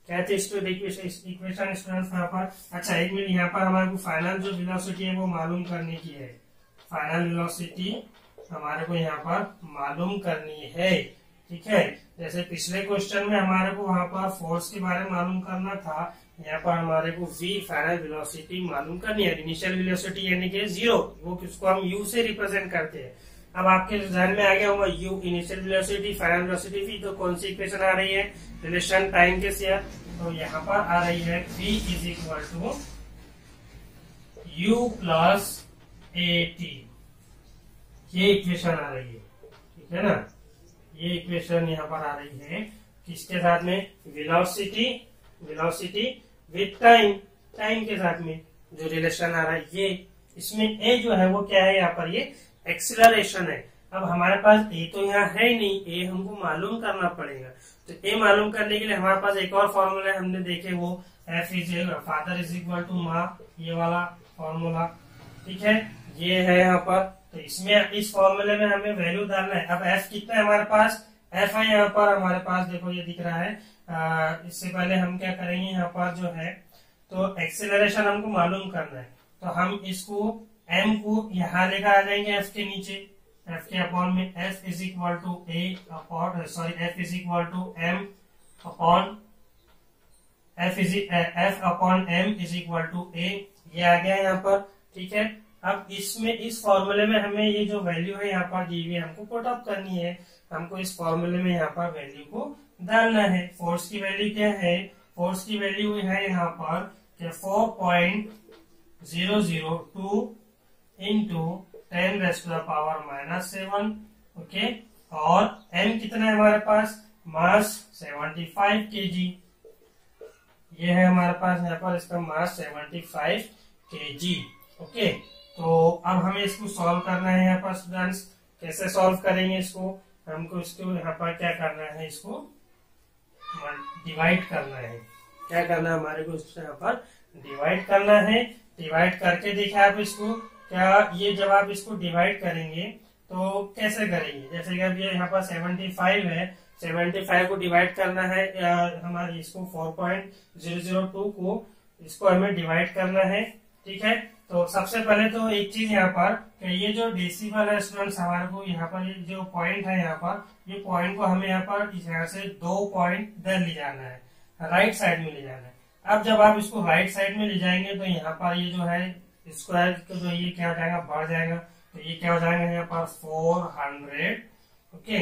क्या थी इक्वेशन स्टूडेंट्स यहाँ पर। अच्छा एक मिनट, यहाँ पर हमारे को फाइनल जो वेलोसिटी है वो मालूम करने की है। फाइनल वेलोसिटी हमारे को यहाँ पर मालूम करनी है, ठीक है। जैसे पिछले क्वेश्चन में हमारे को वहां पर फोर्स के बारे में मालूम करना था, यहाँ पर हमारे को v फाइनल वेलोसिटी मालूम करनी है। इनिशियल वेलोसिटी यानी कि 0, वो किसको हम u से रिप्रेजेंट करते हैं। अब आपके ध्यान में आ गया होगा u initial velocity, final velocity v, तो कौन सी इक्वेशन आ रही है, रिलेशन टाइम के साथ। तो यहाँ पर आ रही है v is equal to u plus at, ये इक्वेशन आ रही है, ठीक है ना। ये इक्वेशन यहाँ पर आ रही है किसके साथ में, वेलोसिटी विद टाइम, टाइम के साथ में जो रिलेशन आ रहा है ये। इसमें ए जो है वो क्या है, यहाँ पर ये एक्सीलरेशन है। अब हमारे पास ए तो यहाँ है ही नहीं, ए हमको मालूम करना पड़ेगा। तो ए मालूम करने के लिए हमारे पास एक और फॉर्मूला हमने देखे, वो F is father is equal to माँ, ये वाला फॉर्मूला, ठीक है, ये है यहाँ पर। तो इसमें इस फॉर्मूले में हमें वैल्यू डालना है। अब एफ कितना है हमारे पास, एफ है यहाँ पर हमारे पास, देखो ये दिख रहा है। इससे पहले हम क्या करेंगे, यहाँ पर जो है तो एक्सेलरेशन हमको मालूम करना है, तो हम इसको एम को यहाँ लेकर आ जाएंगे एफ के नीचे, एफ के अपॉन में F is equal to A upon F is equal to M upon F upon M is equal to A, ये आ गया यहाँ पर, ठीक है। अब इसमें इस फॉर्मूले में हमें ये जो वैल्यू है यहाँ पर दी हुई है हमको पुट अप करनी है। हमको इस फॉर्मूले में यहाँ पर वैल्यू को डालना है। फोर्स की वैल्यू क्या है, फोर्स की वैल्यू है यहाँ पर 4.002 इंटू 10⁻⁻⁷, ओके। और m कितना है हमारे पास, मास 75 kg, ये है हमारे पास यहाँ पर इसका मास 75 kg, ओके। तो अब हमें इसको सॉल्व करना है यहाँ पर स्टूडेंट्स। कैसे सॉल्व करेंगे इसको, हमको इसको यहाँ पर क्या करना है, इसको डिवाइड करना है। क्या करना है हमारे को, इसको यहाँ पर डिवाइड करना है। डिवाइड करके देखिए आप इसको, क्या ये जब आप इसको डिवाइड करेंगे तो कैसे करेंगे, जैसे कि अब ये यहाँ पर 75 है, 75 को डिवाइड करना है हमारे इसको 4.002 को, इसको हमें डिवाइड करना है, ठीक है। तो सबसे पहले तो एक चीज यहाँ पर, ये जो डेसिमल है स्टूडेंट्स, हमारे को यहाँ पर ये जो पॉइंट है यहाँ पर, ये पॉइंट को हमें यहाँ पर यहाँ से 2 पॉइंट इधर ले जाना है, राइट साइड में ले जाना है। अब जब आप इसको राइट साइड में ले जाएंगे तो यहाँ पर ये जो है स्क्वायर तो जो ये क्या हो जाएगा, बढ़ जाएगा। तो ये क्या हो जाएगा यहाँ पर 400, ओके,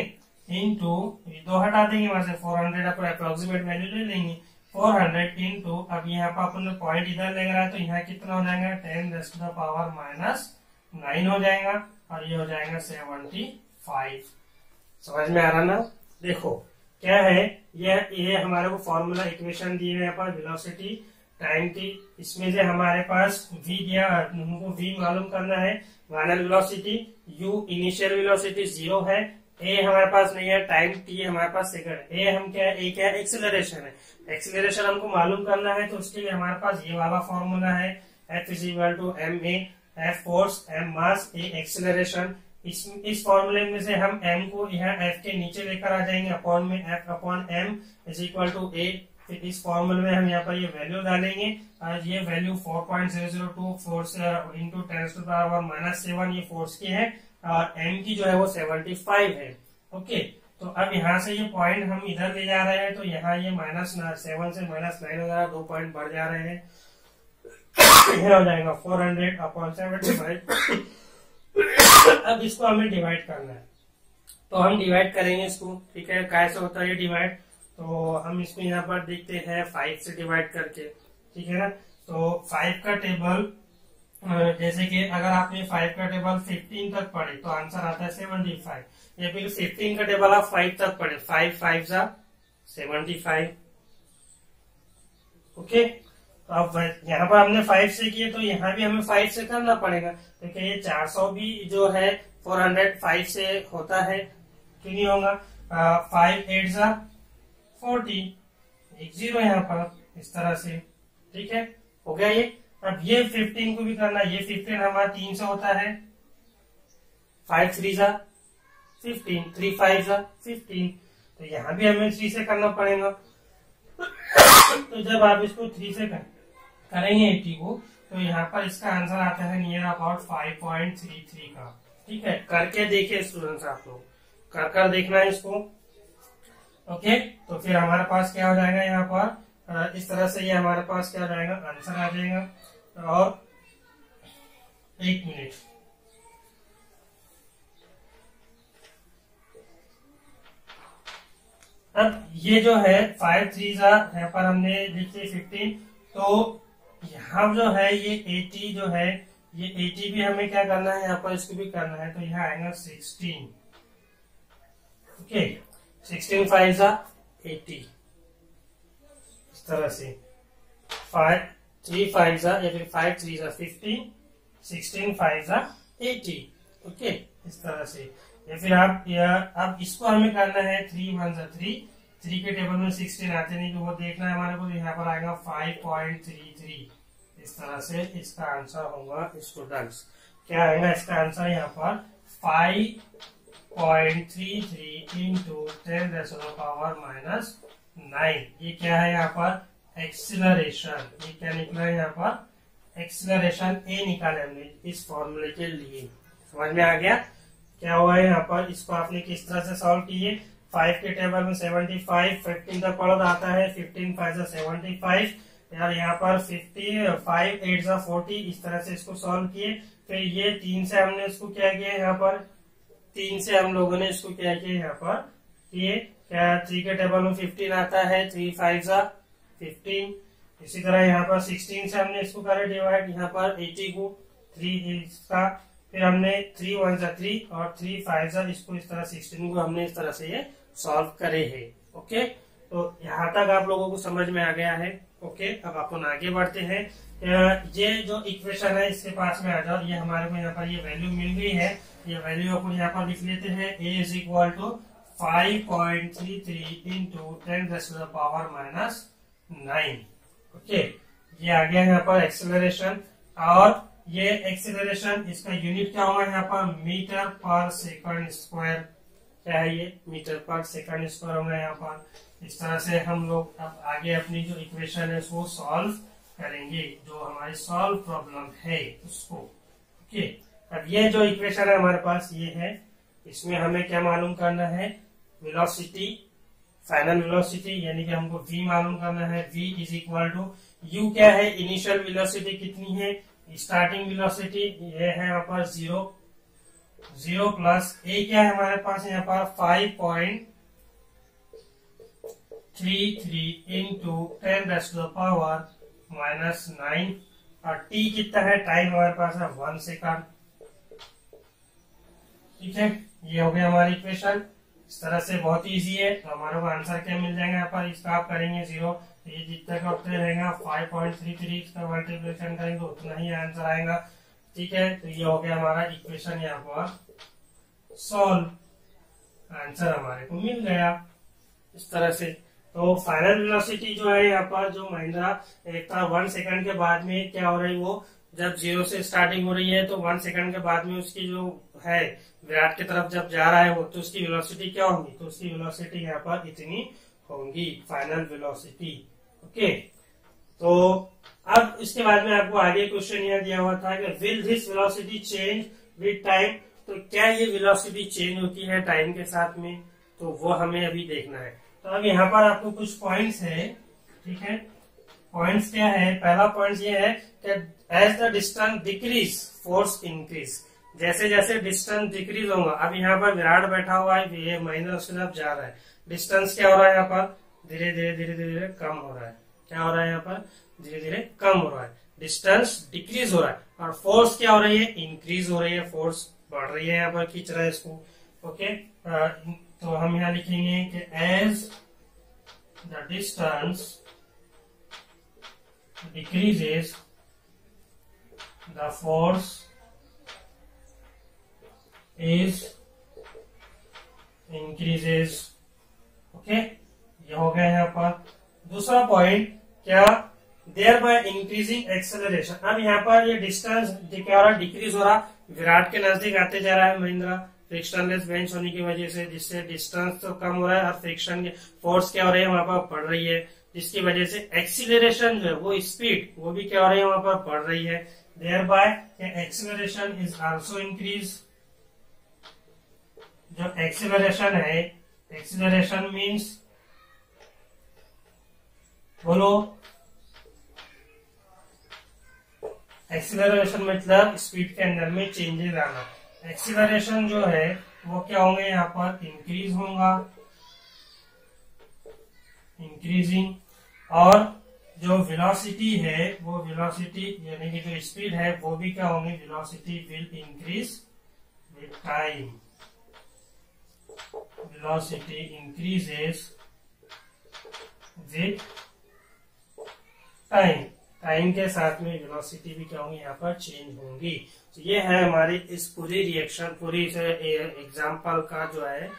इंटू 2 हटा देंगे वहां से, 400 अपन अप्रोक्सीमेट वैल्यू ले लेंगे, 400 इंटू, अब यहाँ पर अपन पॉइंट इधर ले रहा है तो यहाँ कितना हो जाएगा 10⁻⁻⁹ हो जाएगा, और ये हो जाएगा 75। समझ में आ रहा ना। देखो क्या है, ये हमारे को फॉर्मूला इक्वेशन दी है यहाँ पर वेलोसिटी टाइम की। इसमें से हमारे पास v दिया, हमको v मालूम करना है, final velocity, u initial velocity 0 है, a हमारे पास नहीं है, टाइम t हमारे पास सेकंड, a हम क्या है, a क्या है, एक्सेलरेशन है। एक्सेलरेशन हमको मालूम करना है, तो उसके लिए हमारे पास ये वाला फॉर्मूला है, F is equal to ma, F force, m mass, a acceleration. इस फॉर्मूले में से हम m को यहाँ f के नीचे लेकर आ जाएंगे, अपॉन में f upon m is equal to a। फिर इस फॉर्मूले में हम यहाँ पर ये वैल्यू डालेंगे, और ये वैल्यू 4.002 फोर्स इंटू 10⁻⁻⁷ ये फोर्स की है, और m की जो है वो 75 है, ओके। तो अब यहाँ से ये पॉइंट हम इधर ले जा रहे हैं, तो यहाँ ये -7 से -9 हो जा रहा है, 2 पॉइंट बढ़ जा रहे हैं, यह हो जाएगा 400/75। अब इसको हमें डिवाइड करना है, तो हम डिवाइड करेंगे इसको, ठीक है। कैसे होता है ये डिवाइड, तो हम इसको यहाँ पर देखते हैं 5 से डिवाइड करके, ठीक है ना। तो 5 का टेबल, जैसे कि अगर आपने 5 का टेबल 15 तक पढ़े तो आंसर आता है 75, या फिर 15 का टेबल आप 5 तक पढ़े, 5 5 जा 75। ओके, तो अब यहाँ पर हमने 5 से किए तो यहाँ भी हमें 5 से करना पड़ेगा, क्योंकि ये 400 भी जो है 405 से होता है, क्यों नहीं होगा। 5 8 जा 40, एक जीरो यहाँ पर इस तरह से, ठीक है, हो गया ये। अब ये 15 को भी करना, ये 15 हमारा 3 से होता है, 5 3 जा 15, 3 5 जा 15, तो यहाँ भी हमें 3 से करना पड़ेगा। तो जब आप इसको 3 से करेंगे 80 को, तो यहाँ पर इसका आंसर आता है नियर अबाउट 5.33 का, ठीक है। करके देखिए स्टूडेंट्स, आप लोग कर देखना है इसको। ओके, तो फिर हमारे पास क्या हो जाएगा यहाँ पर, इस तरह से ये हमारे पास क्या हो जाएगा, आंसर आ जाएगा। और 1 मिनट, अब ये जो है 5 3 यहाँ पर हमने लिखे 15, तो यहाँ जो है ये 80 जो है, ये 80 भी हमें क्या करना है, यहाँ पर इसको भी करना है, तो यहाँ आएगा 16। ओके, 16 5 जा 80, इस तरह से 5 3 5 जा, या फिर 5 3 जा 15, 16 5 जा 80। ओके, इस तरह से। या फिर आप अब इसको हमें करना है 3 1 जा 3, 3 के टेबल में 16 आते नहीं, तो वो देखना है हमारे को, यहाँ पर आएगा 5.33, इस तरह से इसका आंसर होगा स्टूडेंट्स। क्या आएगा इसका आंसर यहाँ पर 5.33 इंटू 10⁻⁻⁹। ये क्या है यहाँ पर, एक्सीलरेशन। ये क्या निकला है यहाँ पर, एक्सीलरेशन ए निकाले हमने इस फॉर्मूले के लिए। समझ में आ गया क्या हुआ है यहाँ पर। इसको आपने किस तरह से सॉल्व किए, 5 के टेबल में 75, 15 तक पढ़ा आता है, 15 5 जा 75, यार यहाँ पर 50 5 8 जा 40, इस तरह से इसको सॉल्व किए। फिर ये 3 से हमने इसको क्या किया यहाँ पर, 3 से हम लोगों ने इसको क्या किया यहाँ पर, ये क्या 3 के टेबल में 15 आता है, 3 5 जा 15, इसी तरह यहाँ पर 16 से हमने इसको करा डिवाइड, यहाँ पर 80 को 3 इसका, फिर हमने 3 1 जा 3 और 3 5 जा, इसको इस तरह 16 को हमने इस तरह से ये सॉल्व करे है। ओके, तो यहाँ तक आप लोगों को समझ में आ गया है। ओके, अब अपन आगे बढ़ते हैं। ये जो इक्वेशन है इसके पास में आ जाओ, ये हमारे को यहाँ पर ये वैल्यू मिल गई है, ये वैल्यू अपन यहाँ पर लिख लेते हैं, a is equal to 5.33 into 10⁻⁹। Okay, ये आ गया यहाँ पर एक्सेलरेशन, और ये एक्सेलरेशन इसका यूनिट क्या होगा यहाँ पर, मीटर पर सेकंड स्क्वायर। क्या है ये, मीटर पर सेकंड स्क्वायर होगा यहाँ पर। इस तरह से हम लोग अब आगे अपनी जो इक्वेशन है उसको सॉल्व करेंगे, जो हमारी सॉल्व प्रॉब्लम है उसको। ओके, अब ये जो इक्वेशन है हमारे पास ये है, इसमें हमें क्या मालूम करना है, वेलोसिटी, फाइनल वेलोसिटी, यानी कि हमको v मालूम करना है। v is equal to u क्या है, इनिशियल वेलोसिटी कितनी है, स्टार्टिंग वेलोसिटी ये है यहाँ पर 0 प्लस a क्या है हमारे पास यहाँ पर 5.33 इंटू 10⁻⁻⁹, और t कितना है, टाइम हमारे पास है 1 सेकंड। ठीक है, ये हो गया हमारी इक्वेशन। इस तरह से बहुत इजी है, तो हमारे को आंसर क्या मिल जाएगा यहाँ पर, इसका आप करेंगे 0, तो ये जितना का उत्तर रहेगा 5.33, इसका मल्टीप्लिकेशन करेंगे तो उतना ही आंसर आएगा। ठीक है, तो ये हो गया हमारा इक्वेशन यहाँ पर सॉल्व, आंसर हमारे को मिल गया इस तरह से। तो फाइनल वेलोसिटी जो है यहाँ पर, जो महिंद्रा एक था 1 सेकंड के बाद में क्या हो रही है, वो जब 0 से स्टार्टिंग हो रही है तो 1 सेकंड के बाद में उसकी जो है विराट की तरफ जब जा रहा है वो, तो उसकी वेलोसिटी क्या होगी, तो उसकी वेलोसिटी यहाँ पर इतनी होगी, फाइनल वेलोसिटी। ओके, तो अब इसके बाद में आपको आगे क्वेश्चन यह दिया हुआ था कि will this velocity change with time, तो क्या ये वेलोसिटी चेंज होती है टाइम के साथ में, तो वो हमें अभी देखना है। तो अब यहाँ पर आपको कुछ पॉइंट्स है, ठीक है, पॉइंट्स क्या है, पहला पॉइंट ये है कि as the distance decrease force increase, जैसे जैसे डिस्टेंस डिक्रीज होगा, अब यहाँ पर विराट बैठा हुआ है, ये महेंद्र उसके तरफ जा रहा है, डिस्टेंस क्या हो रहा है यहाँ पर धीरे धीरे धीरे धीरे कम हो रहा है। क्या हो रहा है यहाँ पर? धीरे धीरे कम हो रहा है, डिस्टेंस डिक्रीज हो रहा है। और फोर्स क्या हो रही है? इंक्रीज हो रही है, फोर्स बढ़ रही है, यहाँ पर खींच रहा है इसको। ओके, तो हम यहाँ लिखेंगे कि as the distance decreases the force is increases. Okay, ये हो गया यहाँ पर। दूसरा पॉइंट क्या? Thereby increasing acceleration. अब यहाँ पर ये डिस्टेंस क्या हो रहा है? डिक्रीज हो रहा, विराट के नजदीक आते जा रहा है महिंद्रा फ्रिक्शनलेस बेंच होने की वजह से, जिससे डिस्टेंस तो कम हो रहा है और फ्रिक्शन की फोर्स क्या हो रही है वहां पर बढ़ रही है, जिसकी वजह से एक्सीलरेशन जो है वो स्पीड वो भी क्या हो रही है वहां पर बढ़ रही है। Thereby acceleration is also increase. जो एक्सीलरेशन है, एक्सीलरेशन मीन्स, बोलो, एक्सीलरेशन मतलब स्पीड के अंदर में चेंजेस आना। एक्सीलरेशन जो है वो क्या होंगे यहाँ पर? इंक्रीज होगा, इंक्रीजिंग। और जो वेलोसिटी है वो वेलोसिटी यानी कि जो स्पीड है वो भी क्या होंगे? Velocity will increase with time. Velocity increases with time, time के साथ में वेलोसिटी भी क्या होंगी? यहाँ पर चेंज होंगी। तो ये है हमारी इस पूरी रिएक्शन, पूरी एग्जाम्पल का जो है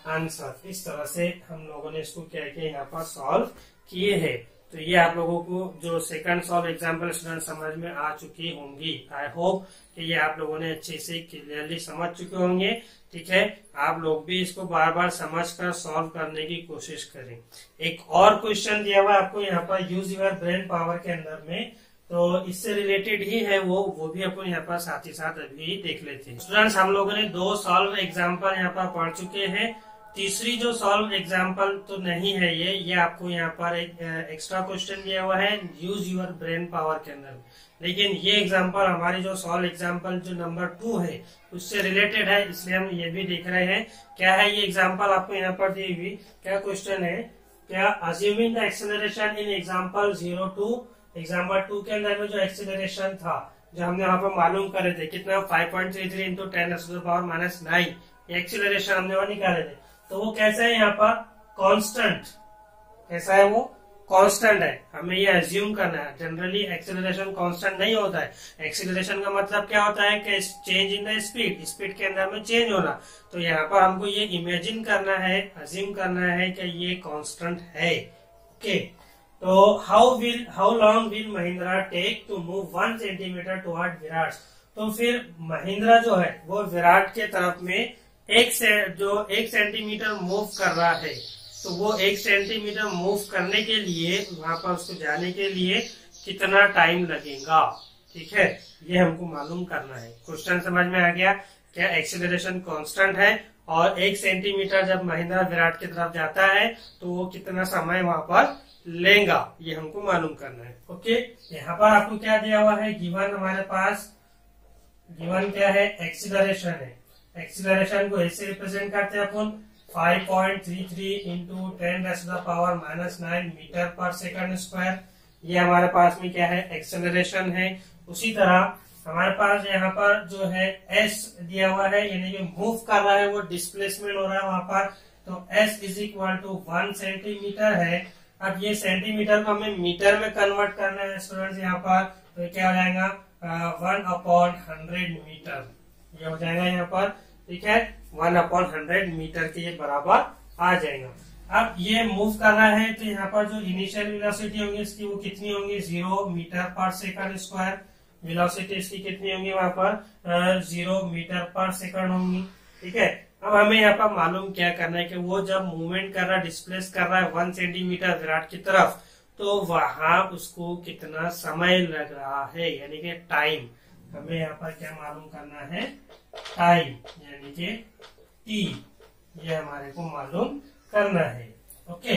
आंसर। इस तरह से हम लोगों ने इसको क्या किया यहाँ पर सॉल्व किए हैं। तो ये आप लोगों को जो सेकंड सॉल्व एग्जाम्पल स्टूडेंट समझ में आ चुकी होंगी। आई होप कि ये आप लोगों ने अच्छे से क्लियरली समझ चुके होंगे। ठीक है, आप लोग भी इसको बार बार समझकर सॉल्व करने की कोशिश करें। एक और क्वेश्चन दिया हुआ आपको यहाँ पर यूज योर ब्रेन पावर के अंदर में, तो इससे रिलेटेड ही है वो भी अपन यहाँ पर साथ ही साथ अभी देख लेते हैं। स्टूडेंट्स, हम लोगों ने 2 सॉल्व एग्जाम्पल यहाँ पर पढ़ चुके हैं। तीसरी जो सॉल्व एग्जाम्पल तो नहीं है ये आपको यहाँ पर एक एक्स्ट्रा क्वेश्चन दिया हुआ है यूज योर ब्रेन पावर के अंदर। लेकिन ये एग्जाम्पल हमारी जो सॉल्व एग्जाम्पल जो नंबर 2 है उससे रिलेटेड है, इसलिए हम ये भी देख रहे हैं। क्या है ये एग्जाम्पल आपको यहाँ पर दी हुई? क्या क्वेश्चन है? क्या assuming the acceleration in example 02, example 2 के अंदर में जो एक्सेलरेशन था जो हमने वहां पर मालूम करे थे कितना 5.33 इंटू 10⁻⁹ ये एक्सेलरेशन हमने वहां निकाले थे। तो वो कैसा है यहाँ पर? कांस्टेंट। कैसा है वो? कांस्टेंट है। हमें ये अज्यूम करना है। जनरली एक्सेलरेशन कांस्टेंट नहीं होता है। एक्सेलरेशन का मतलब क्या होता है कि change in the speed, speed के अंदर में चेंज होना। तो यहाँ पर हमको ये इमेजिन करना है, अज्यूम करना है कि ये कांस्टेंट है। ओके, तो how long will Mahindra take to move 1 centimetre toward Virat. तो फिर महिंद्रा जो है वो विराट के तरफ में 1 सेंटीमीटर मूव कर रहा है, तो वो 1 सेंटीमीटर मूव करने के लिए वहां पर उसको जाने के लिए कितना टाइम लगेगा। ठीक है, ये हमको मालूम करना है। क्वेश्चन समझ में आ गया? क्या एक्सेलरेशन कांस्टेंट है और 1 सेंटीमीटर जब महिंद्रा विराट की तरफ जाता है तो वो कितना समय वहां पर लेगा, ये हमको मालूम करना है। ओके, यहाँ पर आपको क्या दिया हुआ है? गिवन हमारे पास गिवन क्या है? एक्सीलरेशन है। एक्सीलरेशन को ऐसे रिप्रेजेंट करते हैं अपन 5.33 इंटू 10⁻⁹ मीटर पर सेकंड स्क्वायर। ये हमारे पास में क्या है? एक्सेलरेशन है। उसी तरह हमारे पास यहाँ पर जो है एस दिया हुआ है, यानी कि मूव कर रहा है वो डिस्प्लेसमेंट हो रहा है वहां पर। तो S is equal to 1 centimetre है। अब ये सेंटीमीटर को हमें मीटर में कन्वर्ट करना है स्टूडेंट्स यहाँ पर। तो क्या हो जाएगा? 1/100 मीटर ये हो जाएगा यहाँ पर। ठीक है, 1/100 मीटर के ये बराबर आ जाएगा। अब ये मूव करना है तो यहाँ पर जो इनिशियल वेलोसिटी होगी इसकी वो कितनी होंगी? 0 मीटर पर सेकंड स्क्वायर। वेलोसिटी इसकी कितनी होंगी वहां पर? 0 मीटर पर सेकंड होंगी। ठीक है, अब हमें यहाँ पर मालूम क्या करना है कि वो जब मूवमेंट कर रहा है, डिस्प्लेस कर रहा है 1 सेंटीमीटर विराट की तरफ, तो वहां उसको कितना समय लग रहा है, यानी कि टाइम। हमें यहाँ पर क्या मालूम करना है? टाइम, यानी कि टी, ये हमारे को मालूम करना है। ओके,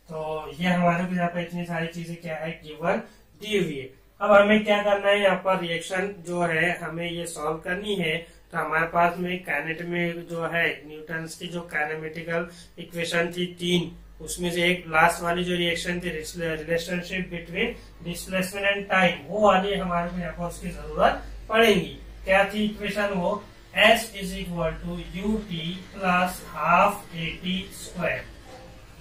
तो ये हमारे को यहाँ पर इतनी सारी चीजें क्या है? गिवन दी हुई है। अब हमें क्या करना है? यहाँ पर रिएक्शन जो है हमें ये सॉल्व करनी है। तो हमारे पास में काइनेट में जो है न्यूटन की जो काइनेमेटिकल इक्वेशन थी 3, उसमें से एक लास्ट वाली जो रिएक्शन थी, relationship between displacement and time, वो वाली हमारे को यहाँ पर उसकी जरूरत पड़ेगी। क्या थी इक्वेशन वो, S is equal to ut plus half AT square,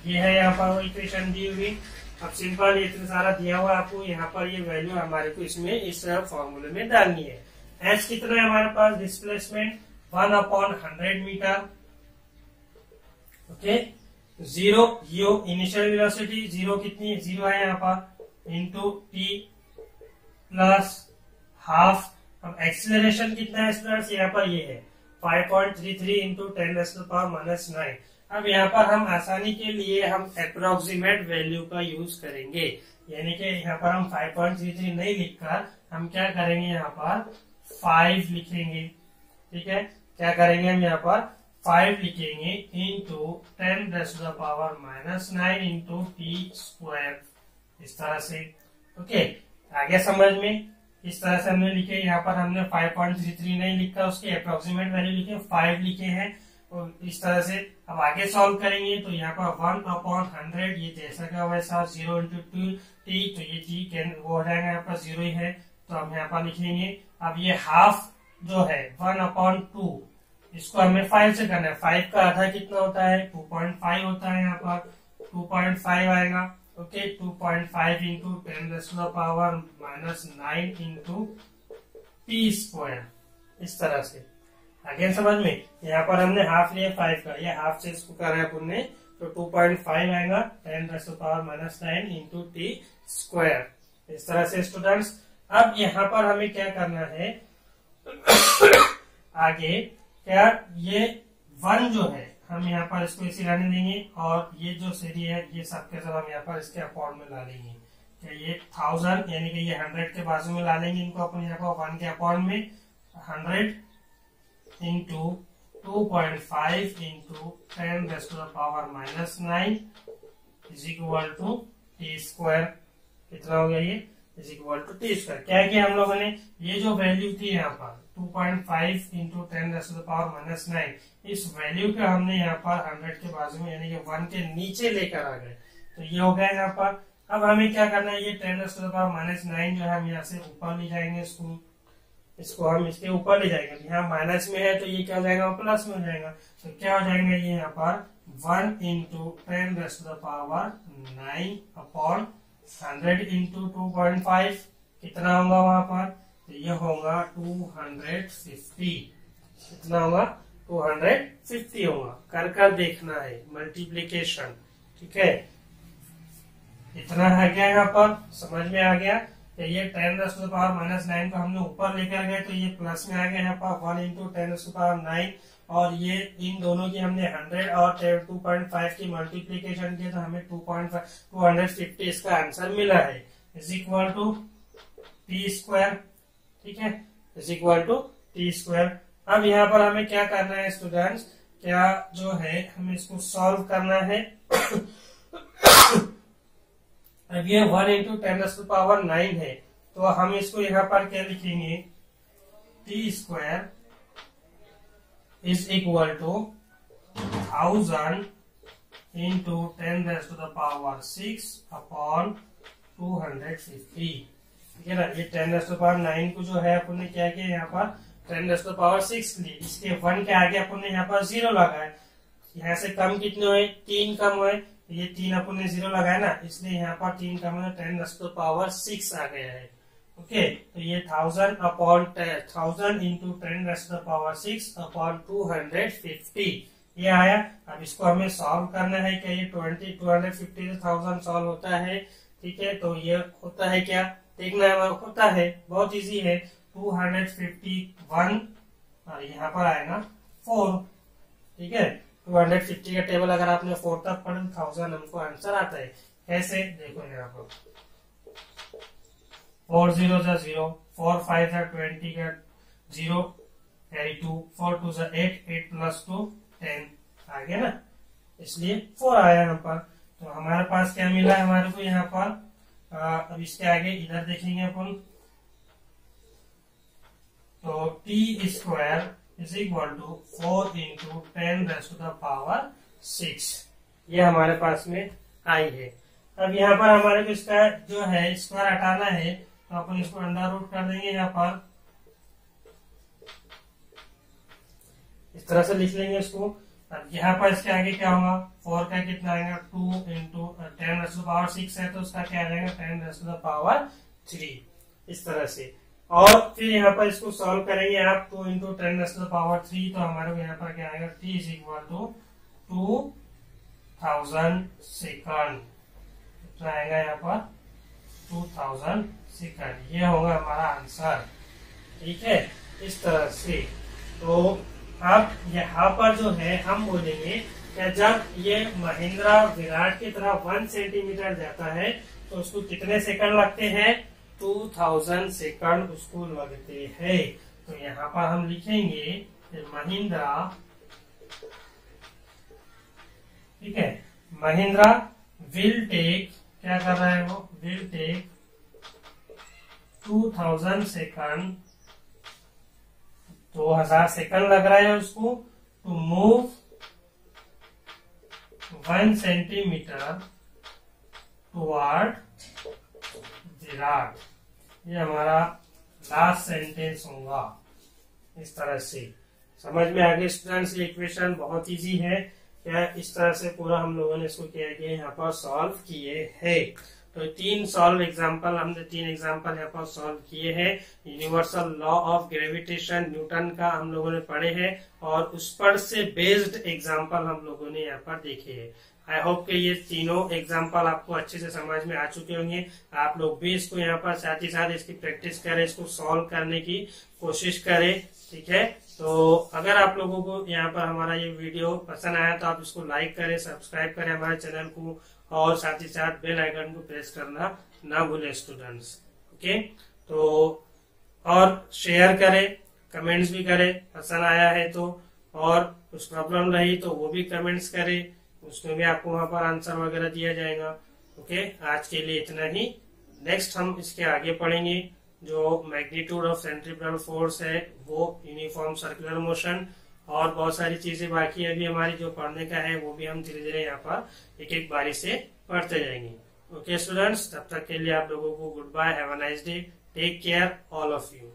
ये है यहाँ पर वो इक्वेशन दी हुई। अब सिंपल इतना सारा दिया हुआ आपको, यहाँ पर ये वैल्यू हमारे को इसमें इस फॉर्मूले में डालनी है। S कितना है हमारे पास, displacement 1/100 metre, okay. Zero initial velocity zero कितनी है, जीरो है यहाँ पर, इंटू टी प्लस हाफ। अब एक्सीलरेशन कितना है स्टूडेंट्स, यहाँ पर ये है 5.33 इंटू 10⁻⁻⁹। अब यहाँ पर हम आसानी के लिए हम अप्रोक्सीमेट वैल्यू का यूज करेंगे, यानी कि यहाँ पर हम 5.33 नहीं लिखकर हम क्या करेंगे, यहाँ पर 5 लिखेंगे, ठीक है। क्या करेंगे हम यहाँ पर 5 लिखेंगे इंटू 10⁻⁻⁹ इंटू टी स्क्वायर, इस तरह से, ओके। आगे समझ में, इस तरह से हमने लिखे। यहाँ पर हमने 5.33 नहीं लिखा, उसकी अप्रोक्सीमेट वैल्यू लिखे 5 लिखे हैं, और इस तरह से। अब आगे सॉल्व करेंगे तो यहाँ पर 1/100 ये जैसा का वैसा, 0 इंटू 2t, तो ये t वो हो जाएगा, यहाँ पर 0 ही है तो हम यहाँ पर लिखेंगे। अब ये हाफ जो है 1/2, इसको हमें 5 से करना है। 5 का आधा कितना होता है, 2.5 होता है, यहाँ पर 2.5 आएगा, okay. 2.5 into 10⁻⁻⁹ into T square, इस तरह से। अगेन समझ में, यहाँ पर हमने हाफ लिया 5 का, ये हाफ से इसको कर रहे हैं अपन ने, तो 2.5 आएगा 10⁻⁹ इंटू टी स्क्वायर, इस तरह से स्टूडेंट्स। अब यहाँ पर हमें क्या करना है आगे, क्या ये 1 जो है हम यहाँ पर इसको इसी रहने देंगे, और ये जो सीधी है ये सब के सब हम यहाँ पर इसके अपॉन में ला लेंगे। क्या ये 1000 यानी कि ये 100 के बाजू में ला लेंगे इनको अपन यहाँ पर 1 के अपॉन में, 100 into 2.5 into 10⁻⁻⁹ is equal to T square, कितना हो गया ये, is equal to T square. क्या किया हम लोगों ने, ये जो वैल्यू थी यहाँ पर 2.5 इंटू 10⁻⁻⁹, इस वैल्यू का हमने यहाँ पर 100 के बाजू में यानी कि 1 के नीचे लेकर आ गए, तो ये हो गया यहाँ पर। अब हमें क्या करना है, ये 10⁻⁻⁹ जो है हम यहाँ से ऊपर ले जाएंगे, इसको हम इसके ऊपर ले जाएंगे। यहाँ माइनस में है तो ये क्या हो जाएगा, प्लस में हो जाएगा, तो क्या हो जाएगा ये यहाँ पर 1 इंटू 10⁻⁹ अपॉन 100 इंटू 2.5, कितना होगा वहां पर, तो ये होगा 250, कितना होगा 250 होगा। कर देखना है मल्टीप्लीकेशन, ठीक है। इतना है क्या यहाँ पर, समझ में आ गया। तो ये 10⁻⁻⁹ को हमने ऊपर लेकर गए तो ये प्लस में आ गया यहाँ पर 1 इंटू 10⁻⁹, और ये इन दोनों की हमने 100 और 2.5 की मल्टीप्लीकेशन की तो हमें 250 इसका आंसर मिला है, is equal to T square, ठीक है, is equal to T square. अब यहाँ पर हमें क्या करना है स्टूडेंट्स, क्या जो है हमें इसको सॉल्व करना है। अब ये 1 इंटू 10⁻⁹ है, तो हम इसको यहाँ पर क्या लिखेंगे, T square is equal to 1000 into 10⁻⁶ upon 250, ठीक है ना। ये 10⁻⁹ को जो है अपन ने क्या किया, यहाँ पर 10⁻⁶ ली, इसके 1 के आगे अपन ने यहाँ पर 0 लगाया, यहाँ से कम कितने हुए, 3 कम हुए, ये 3 अपन ने 0 लगाया ना, इसलिए यहाँ पर 3 कम है 10⁻⁶ आ गया है, ओके। तो ये 1000 अपॉन 1000 इंटू 10⁻⁶ अपॉन 250 ये आया। अब इसको हमें सॉल्व करना है, क्या ये 250 से 1000 सॉल्व होता है, ठीक है। तो ये होता है क्या, देखना है, होता है, बहुत इजी है। 251 और यहाँ पर आएगा 4, ठीक है। 250 का टेबल अगर आपने 4 तक पढ़ा 1000 हमको आंसर आता है। कैसे, देखो यहाँ पर 4 0 जा 0, 4 5 जा 20 का 0 कैरी 2, 4 2 जा 8, 8 प्लस 2 10 आ गया ना, इसलिए 4 आया यहाँ पर। तो हमारे पास क्या मिला है हमारे को यहाँ पर, अब इसके आगे इधर देखेंगे अपन, तो T square is equal to 4 into 10⁻⁶, ये हमारे पास में आई है। अब यहाँ पर हमारे को इसका जो है स्क्वायर हटाना है, तो अपन इसको अंडर रूट कर देंगे यहाँ पर, इस तरह से लिख लेंगे इसको। अब यहाँ पर इसके आगे क्या होगा, 4 का कितना आएगा 2 इंटू 10⁻6 है, तो उसका क्या आ जाएगा 10⁻3, इस तरह से। और फिर यहाँ पर इसको सॉल्व करेंगे आप, 2 इंटू 10⁻3, तो हमारे को यहाँ पर क्या आएगा t is equal to 2000 second, कितना आएगा यहाँ पर 2000 सेकंड। ये होगा हमारा आंसर, ठीक है, इस तरह से। तो अब यहाँ पर जो है हम बोलेंगे कि जब ये महिंद्रा विराट की तरफ 1 सेंटीमीटर जाता है तो उसको कितने सेकंड लगते हैं, 2000 सेकंड उसको लगते हैं। तो यहाँ पर हम लिखेंगे महिंद्रा, ठीक है, महिंद्रा विल टेक, क्या कर रहा है वो, विल टेक 2000 सेकंड, 2000 सेकंड लग रहा है उसको to move 1 centimetre toward Virat. ये हमारा लास्ट सेंटेंस होगा, इस तरह से। समझ में आ गए स्टूडेंट्स, ये इक्वेशन बहुत इजी है। क्या इस तरह से पूरा हम लोगों ने इसको क्या किया, यहाँ पर सॉल्व किए हैं। तो 3 एग्जाम्पल हमने 3 एग्जाम्पल यहाँ पर सॉल्व किए हैं। Universal law of gravitation Newton का हम लोगों ने पढ़े हैं, और उस पर से बेस्ड एग्जाम्पल हम लोगों ने यहाँ पर देखे हैं। आई होप कि ये तीनों एग्जाम्पल आपको अच्छे से समझ में आ चुके होंगे। आप लोग भी इसको यहाँ पर साथ ही साथ इसकी प्रैक्टिस करें, इसको सॉल्व करने की कोशिश करें, ठीक है। तो अगर आप लोगों को यहाँ पर हमारा ये वीडियो पसंद आया तो आप इसको लाइक करें, सब्सक्राइब करें हमारे चैनल को, और साथ ही साथ बेल आइकन को प्रेस करना ना भूलें स्टूडेंट्स, ओके। तो और शेयर करें, कमेंट्स भी करें पसंद आया है तो, और कुछ प्रॉब्लम रही तो वो भी कमेंट्स करें, उसमें भी आपको वहां पर आंसर वगैरह दिया जाएगा, ओके। आज के लिए इतना ही। नेक्स्ट हम इसके आगे पढ़ेंगे जो मैग्नीट्यूड ऑफ सेंट्रीफ्यूगल फोर्स है, वो यूनिफॉर्म सर्कुलर मोशन, और बहुत सारी चीजें बाकी अभी हमारी जो पढ़ने का है, वो भी हम धीरे धीरे यहाँ पर एक एक बारी से पढ़ते जाएंगे, ओके स्टूडेंट्स। तब तक के लिए आप लोगों को goodbye, have a nice day, take care all of you.